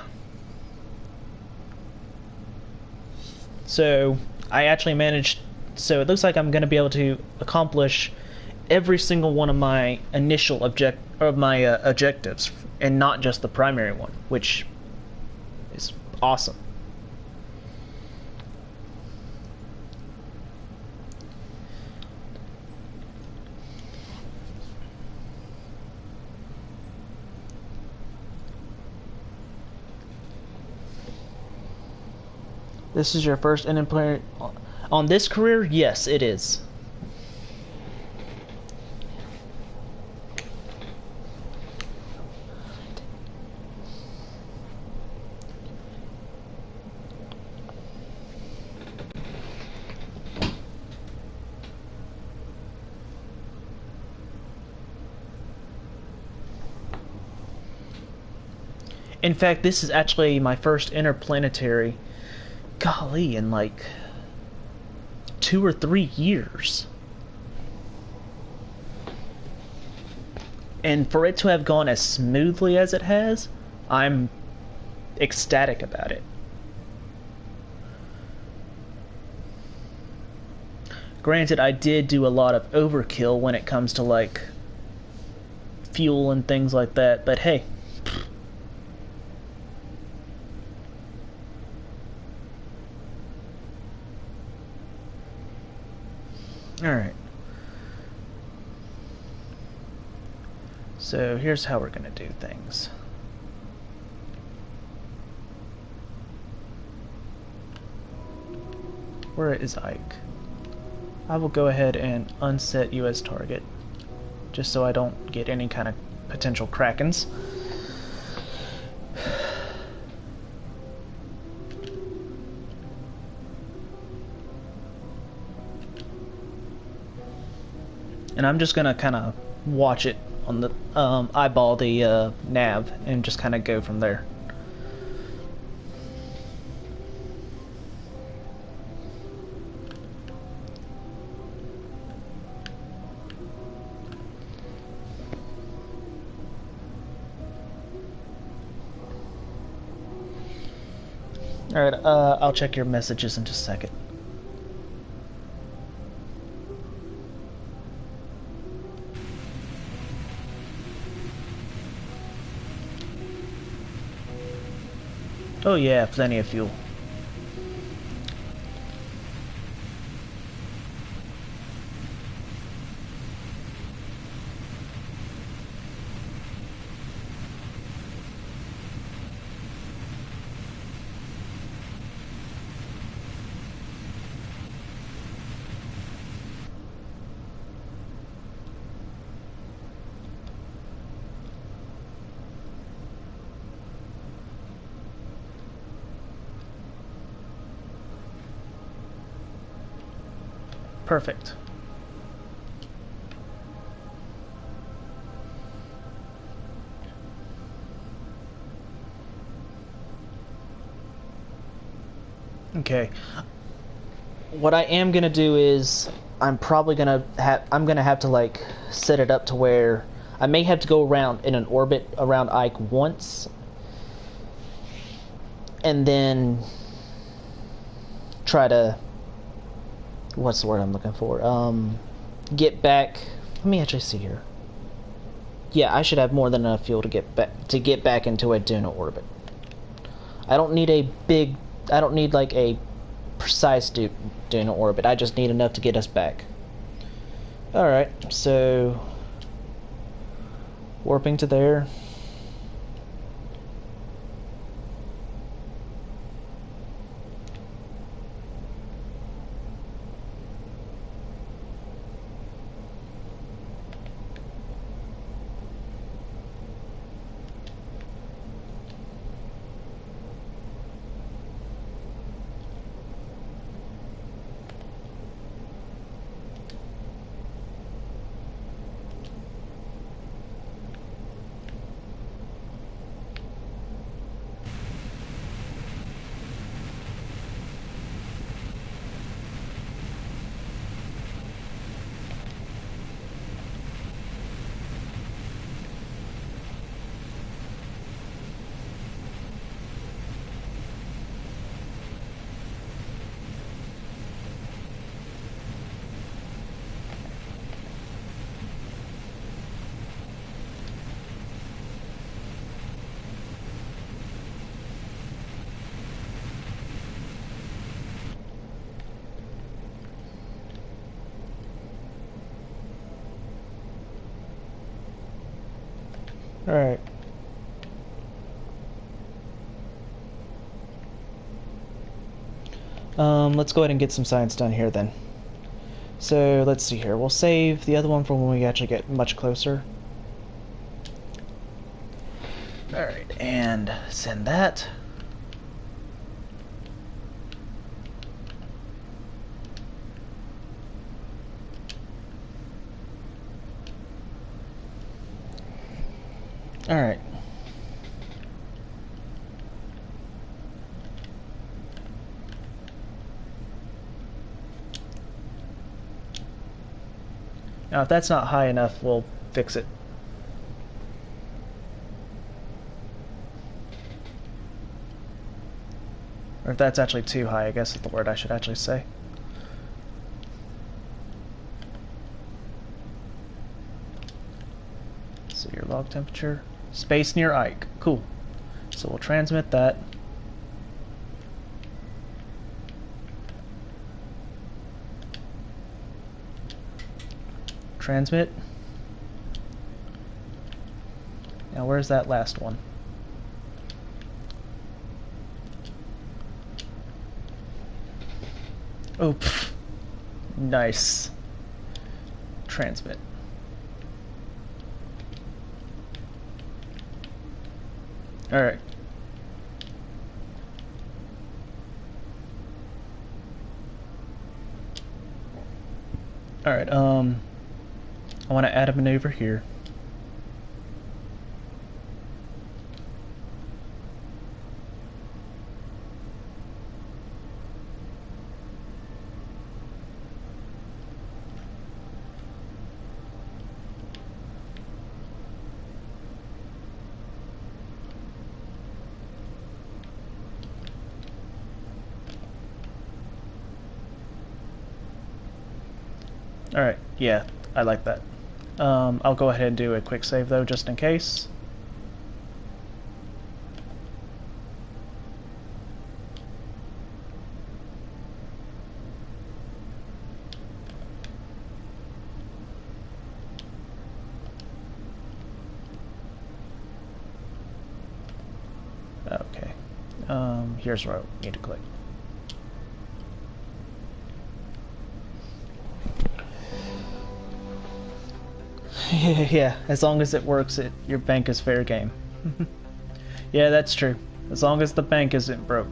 So I actually managed So it looks like I'm going to be able to accomplish every single one of my initial objectives, and not just the primary one, which is awesome. This is your first ending player on this career? Yes, it is. In fact, this is actually my first interplanetary, golly, in like 2 or 3 years. And for it to have gone as smoothly as it has, I'm ecstatic about it. Granted, I did do a lot of overkill when it comes to like fuel and things like that, but hey. Alright. So here's how we're going to do things. Where is Ike? I will go ahead and unset US target, just so I don't get any kind of potential krakens. And I'm just gonna kind of watch it on the eyeball the nav and just kind of go from there. Alright, I'll check your messages in just a second. Oh yeah, plenty of fuel. Perfect. Okay. What I am gonna do is I'm gonna have to like set it up to where I may have to go around in an orbit around Ike once, and then try to, what's the word I'm looking for? Get back. Let me actually see here. Yeah, I should have more than enough fuel to get back into a Duna orbit. I don't need like a precise Duna orbit. I just need enough to get us back. Alright, so warping to there. Alright. Let's go ahead and get some science done here then. So, let's see here. We'll save the other one for when we actually get much closer. Alright, and send that. Alright. Now, if that's not high enough, we'll fix it. Or if that's actually too high, I guess is the word I should actually say. So your log temperature. Space near Ike. Cool. So we'll transmit that. Transmit. Now where's that last one? Oh, pff. Nice. Transmit. Alright. Alright, I want to add a maneuver here. Alright, yeah, I like that. I'll go ahead and do a quick save though, just in case. Okay. Here's where I need to click. Yeah, as long as it works, your bank is fair game. Yeah, that's true. As long as the bank isn't broke.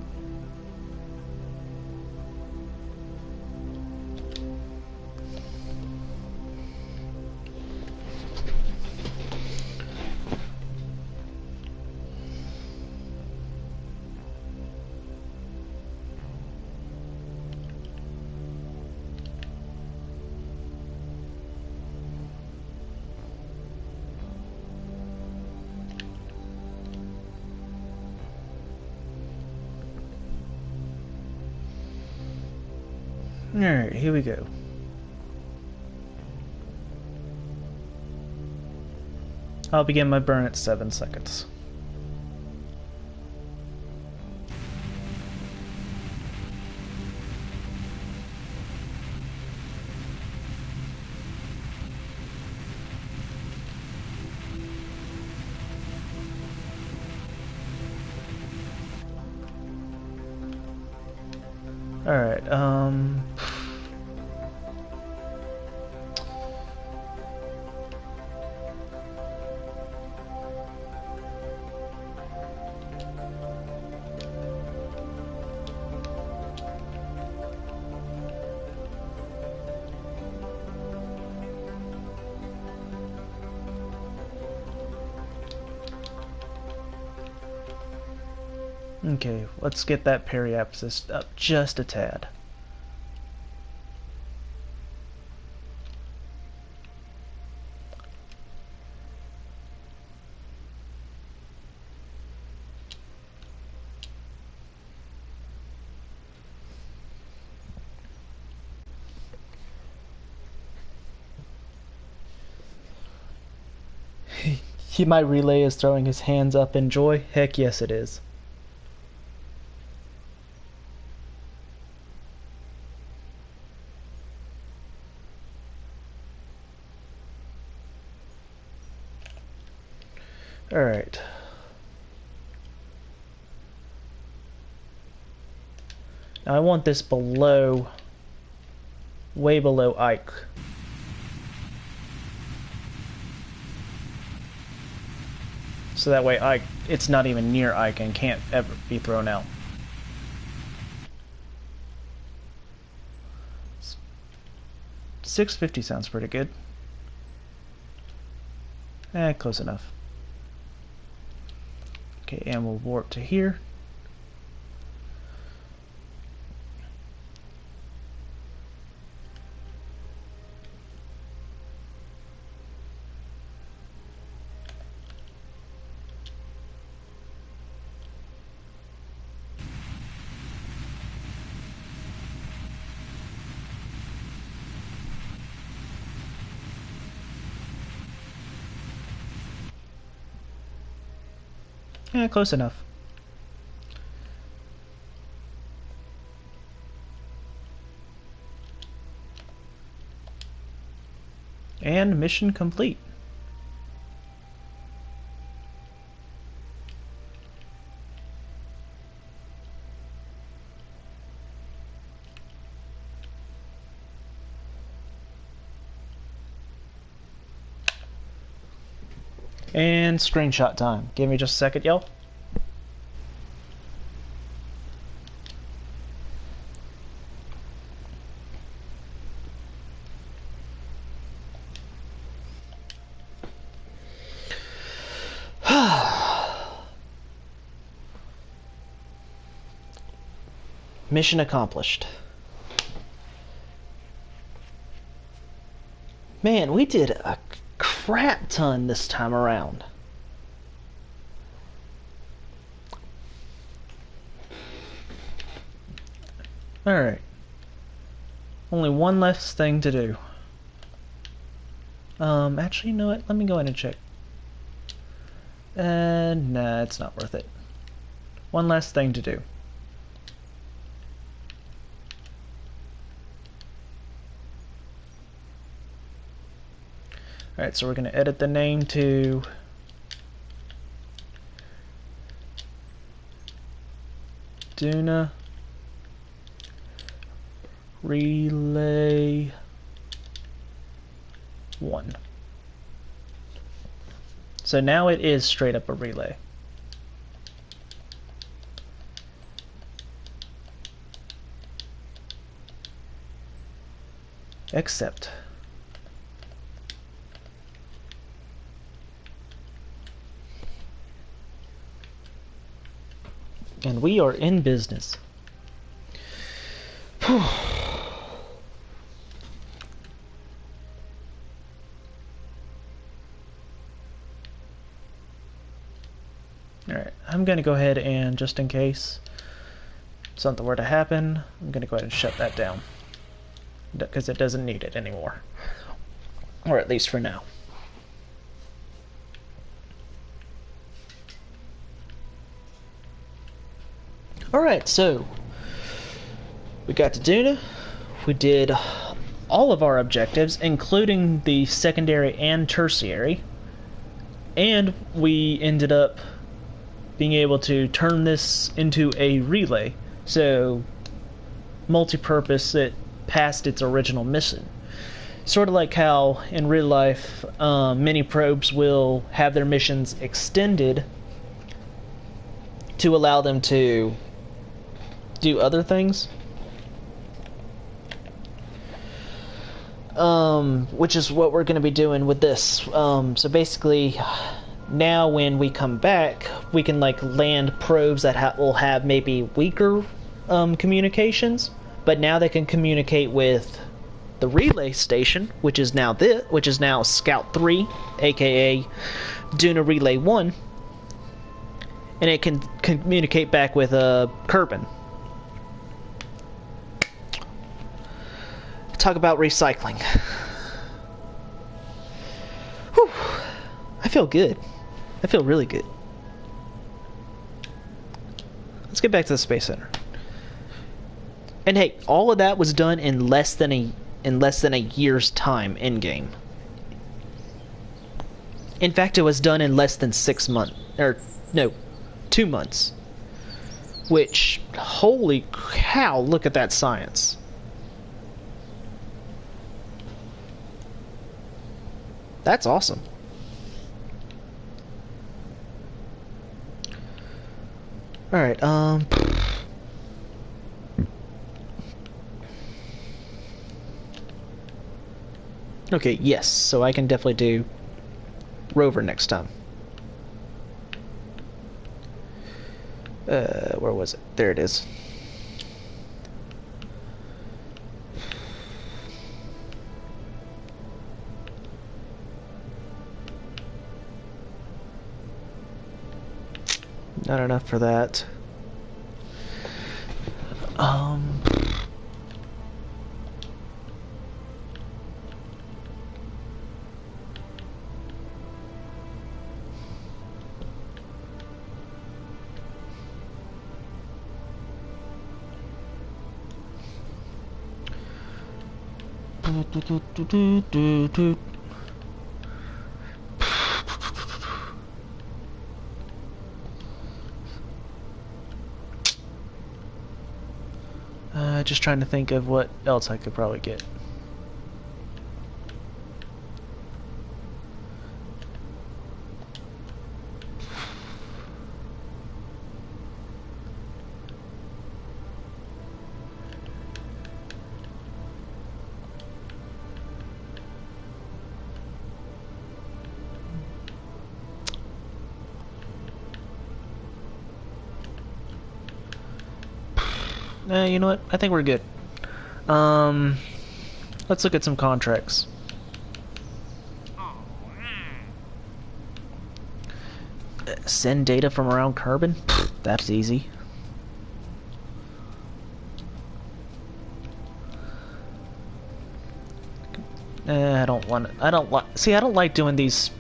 Alright, here we go. I'll begin my burn at 7 seconds. Alright, okay, let's get that periapsis up just a tad. My relay is throwing his hands up in joy. Heck yes, it is. Alright. Now I want this below, way below Ike. So that way Ike, it's not even near Ike and can't ever be thrown out. $650 sounds pretty good. Close enough. Okay, and we'll warp to here. Close enough. And mission complete. And screenshot time. Give me just a second, y'all. Mission accomplished. Man, we did a crap ton this time around. Alright. Only one less thing to do. Actually, you know what? Let me go ahead and check. Nah, it's not worth it. One last thing to do. Alright, so we're going to edit the name to Duna Relay 1. So now it is straight up a relay. Accept. And we are in business. Whew. Alright, I'm going to go ahead and, just in case something were to happen, I'm going to go ahead and shut that down. Because it doesn't need it anymore. Or at least for now. Alright, so we got to Duna. We did all of our objectives, including the secondary and tertiary. And we ended up being able to turn this into a relay. So, multi-purpose, it passed its original mission. Sort of like how, in real life, mini probes will have their missions extended to allow them to do other things. Which is what we're going to be doing with this. So basically, now when we come back, we can like land probes that will have maybe weaker communications, but now they can communicate with the relay station, which is now Scout 3, aka Duna Relay 1, and it can communicate back with Kerbal. Talk about recycling. Whew. I feel good. I feel really good. Let's get back to the Space Center. And hey, all of that was done in less than a year's time in game. In fact, it was done in less than 6 months. Or, no, 2 months. Which, holy cow, look at that science. That's awesome. Alright, okay, yes, so I can definitely do Rover next time. Where was it? There it is. Not enough for that. Just trying to think of what else I could probably get. You know what? I think we're good. Let's look at some contracts. Send data from around Kerbal? That's easy. I don't like doing these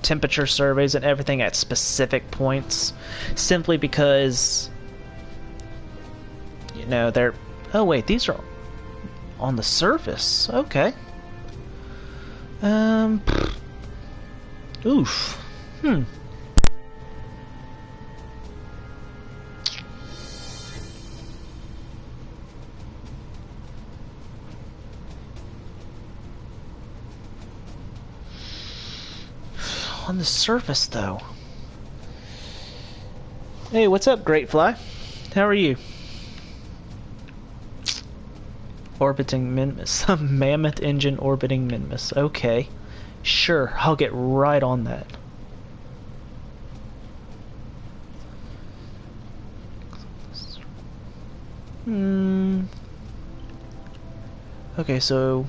temperature surveys and everything at specific points, simply because, you know, they're... Oh wait, these are on the surface. Okay. Oof. On the surface, though. Hey, what's up, Greatfly? How are you? Orbiting Minmus. Mammoth engine orbiting Minmus. Okay. Sure, I'll get right on that. Okay, so...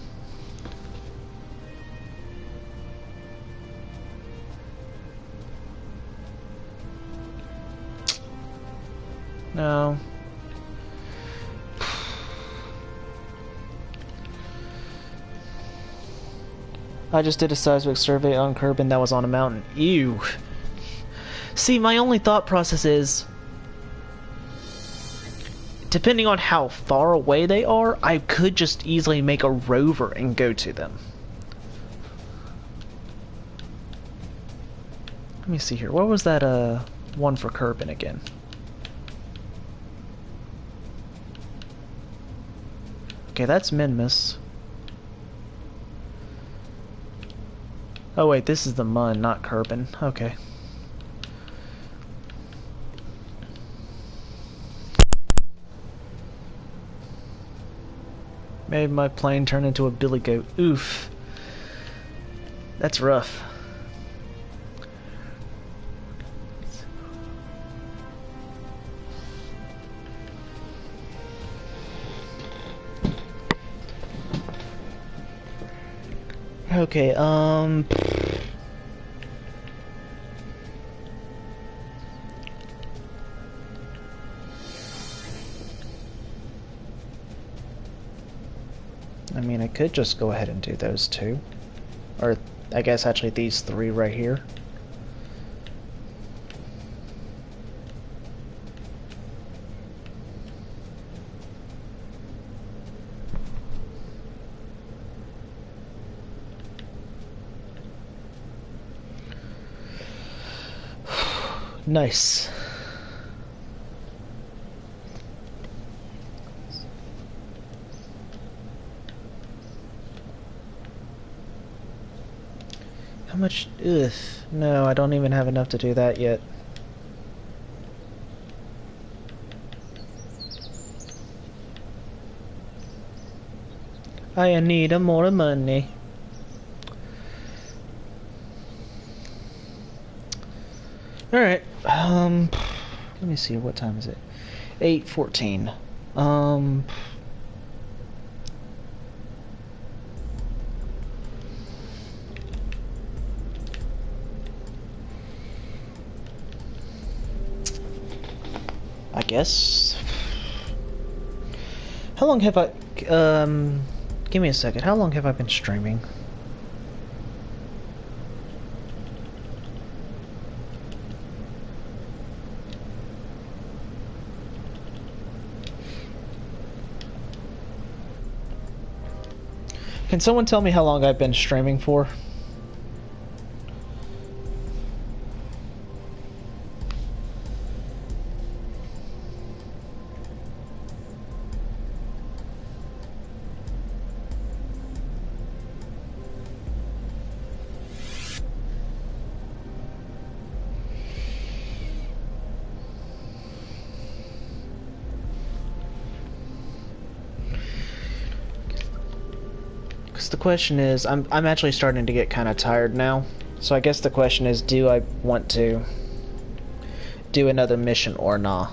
No. I just did a seismic survey on Kerbal that was on a mountain. Ew. See, my only thought process is, depending on how far away they are, I could just easily make a rover and go to them. Let me see here. What was that one for Kerbal again? Okay, that's Minmus. Oh wait, this is the Mun, not Kerbal. Okay. Made my plane turn into a billy goat. Oof. That's rough. Okay, I mean, I could just go ahead and do those two. Or, I guess actually these three right here. Nice. How much? Ugh. No, I don't even have enough to do that yet. I need more money. Alright, let me see, what time is it? 8:14. I guess. How long have I, give me a second, how long have I been streaming? Can someone tell me how long I've been streaming for? The question is, I'm actually starting to get kind of tired now, so I guess the question is, do I want to do another mission or not?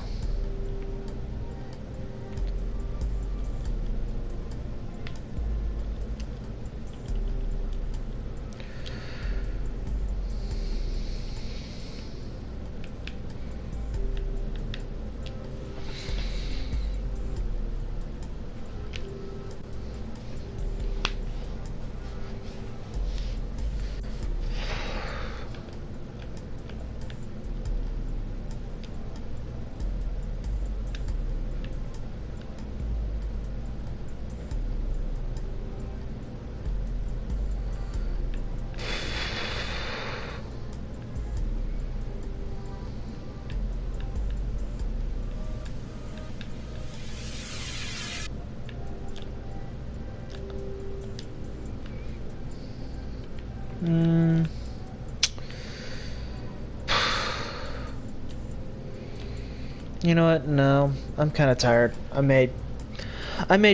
You know what? No, I'm kind of tired. I may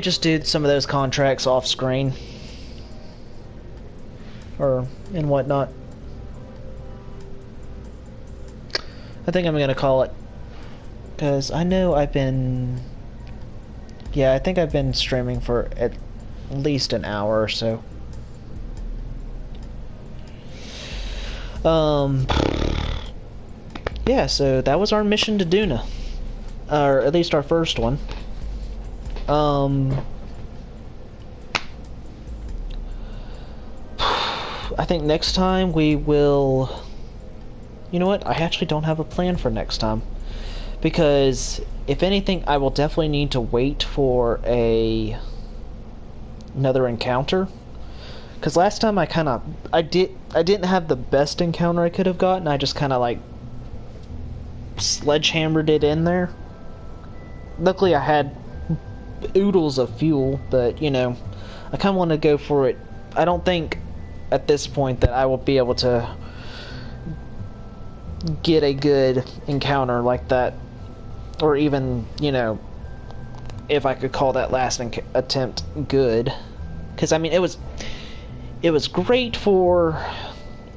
just do some of those contracts off screen, or and whatnot. I think I'm gonna call it, because I know I've been. Yeah, I think I've been streaming for at least an hour or so. Yeah, so that was our mission to Duna. Or at least our first one. I think next time we will... You know what? I actually don't have a plan for next time. Because, if anything, I will definitely need to wait for another encounter. Because last time I didn't have the best encounter I could have gotten. I just kind of like sledgehammered it in there. Luckily I had oodles of fuel, but you know, I kind of want to go for it. I don't think at this point that I will be able to get a good encounter like that, or even, you know, if I could call that last attempt good. Because I mean, it was great for,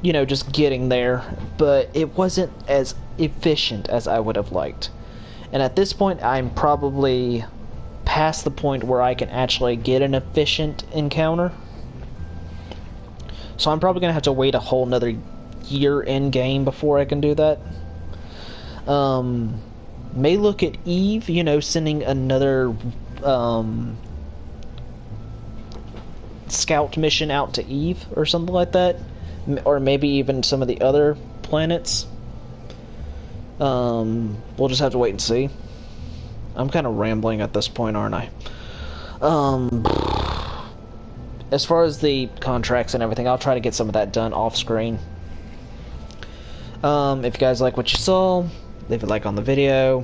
you know, just getting there, but it wasn't as efficient as I would have liked. And at this point, I'm probably past the point where I can actually get an efficient encounter. So I'm probably going to have to wait a whole nother year in game before I can do that. May look at Eve, you know, sending another scout mission out to Eve or something like that. Or maybe even some of the other planets. We'll just have to wait and see. I'm kind of rambling at this point, aren't I? As far as the contracts and everything, I'll try to get some of that done off screen. If you guys like what you saw, leave a like on the video,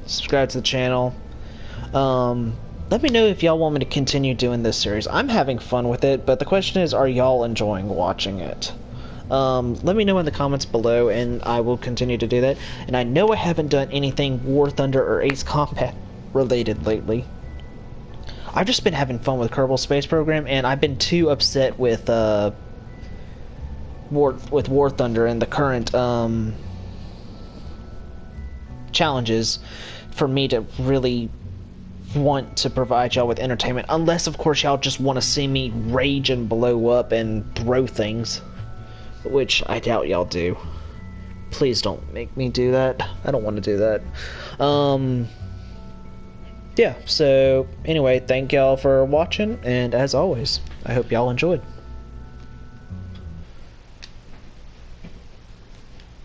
subscribe to the channel. Let me know if y'all want me to continue doing this series. I'm having fun with it, but the question is, are y'all enjoying watching it? Let me know in the comments below, and I will continue to do that. And I know I haven't done anything War Thunder or Ace Combat related lately. I've just been having fun with Kerbal Space Program, and I've been too upset with War Thunder and the current challenges for me to really want to provide y'all with entertainment, unless of course y'all just want to see me rage and blow up and throw things, which I doubt y'all do. Please don't make me do that. I don't want to do that. Yeah, so anyway, thank y'all for watching, and as always, I hope y'all enjoyed.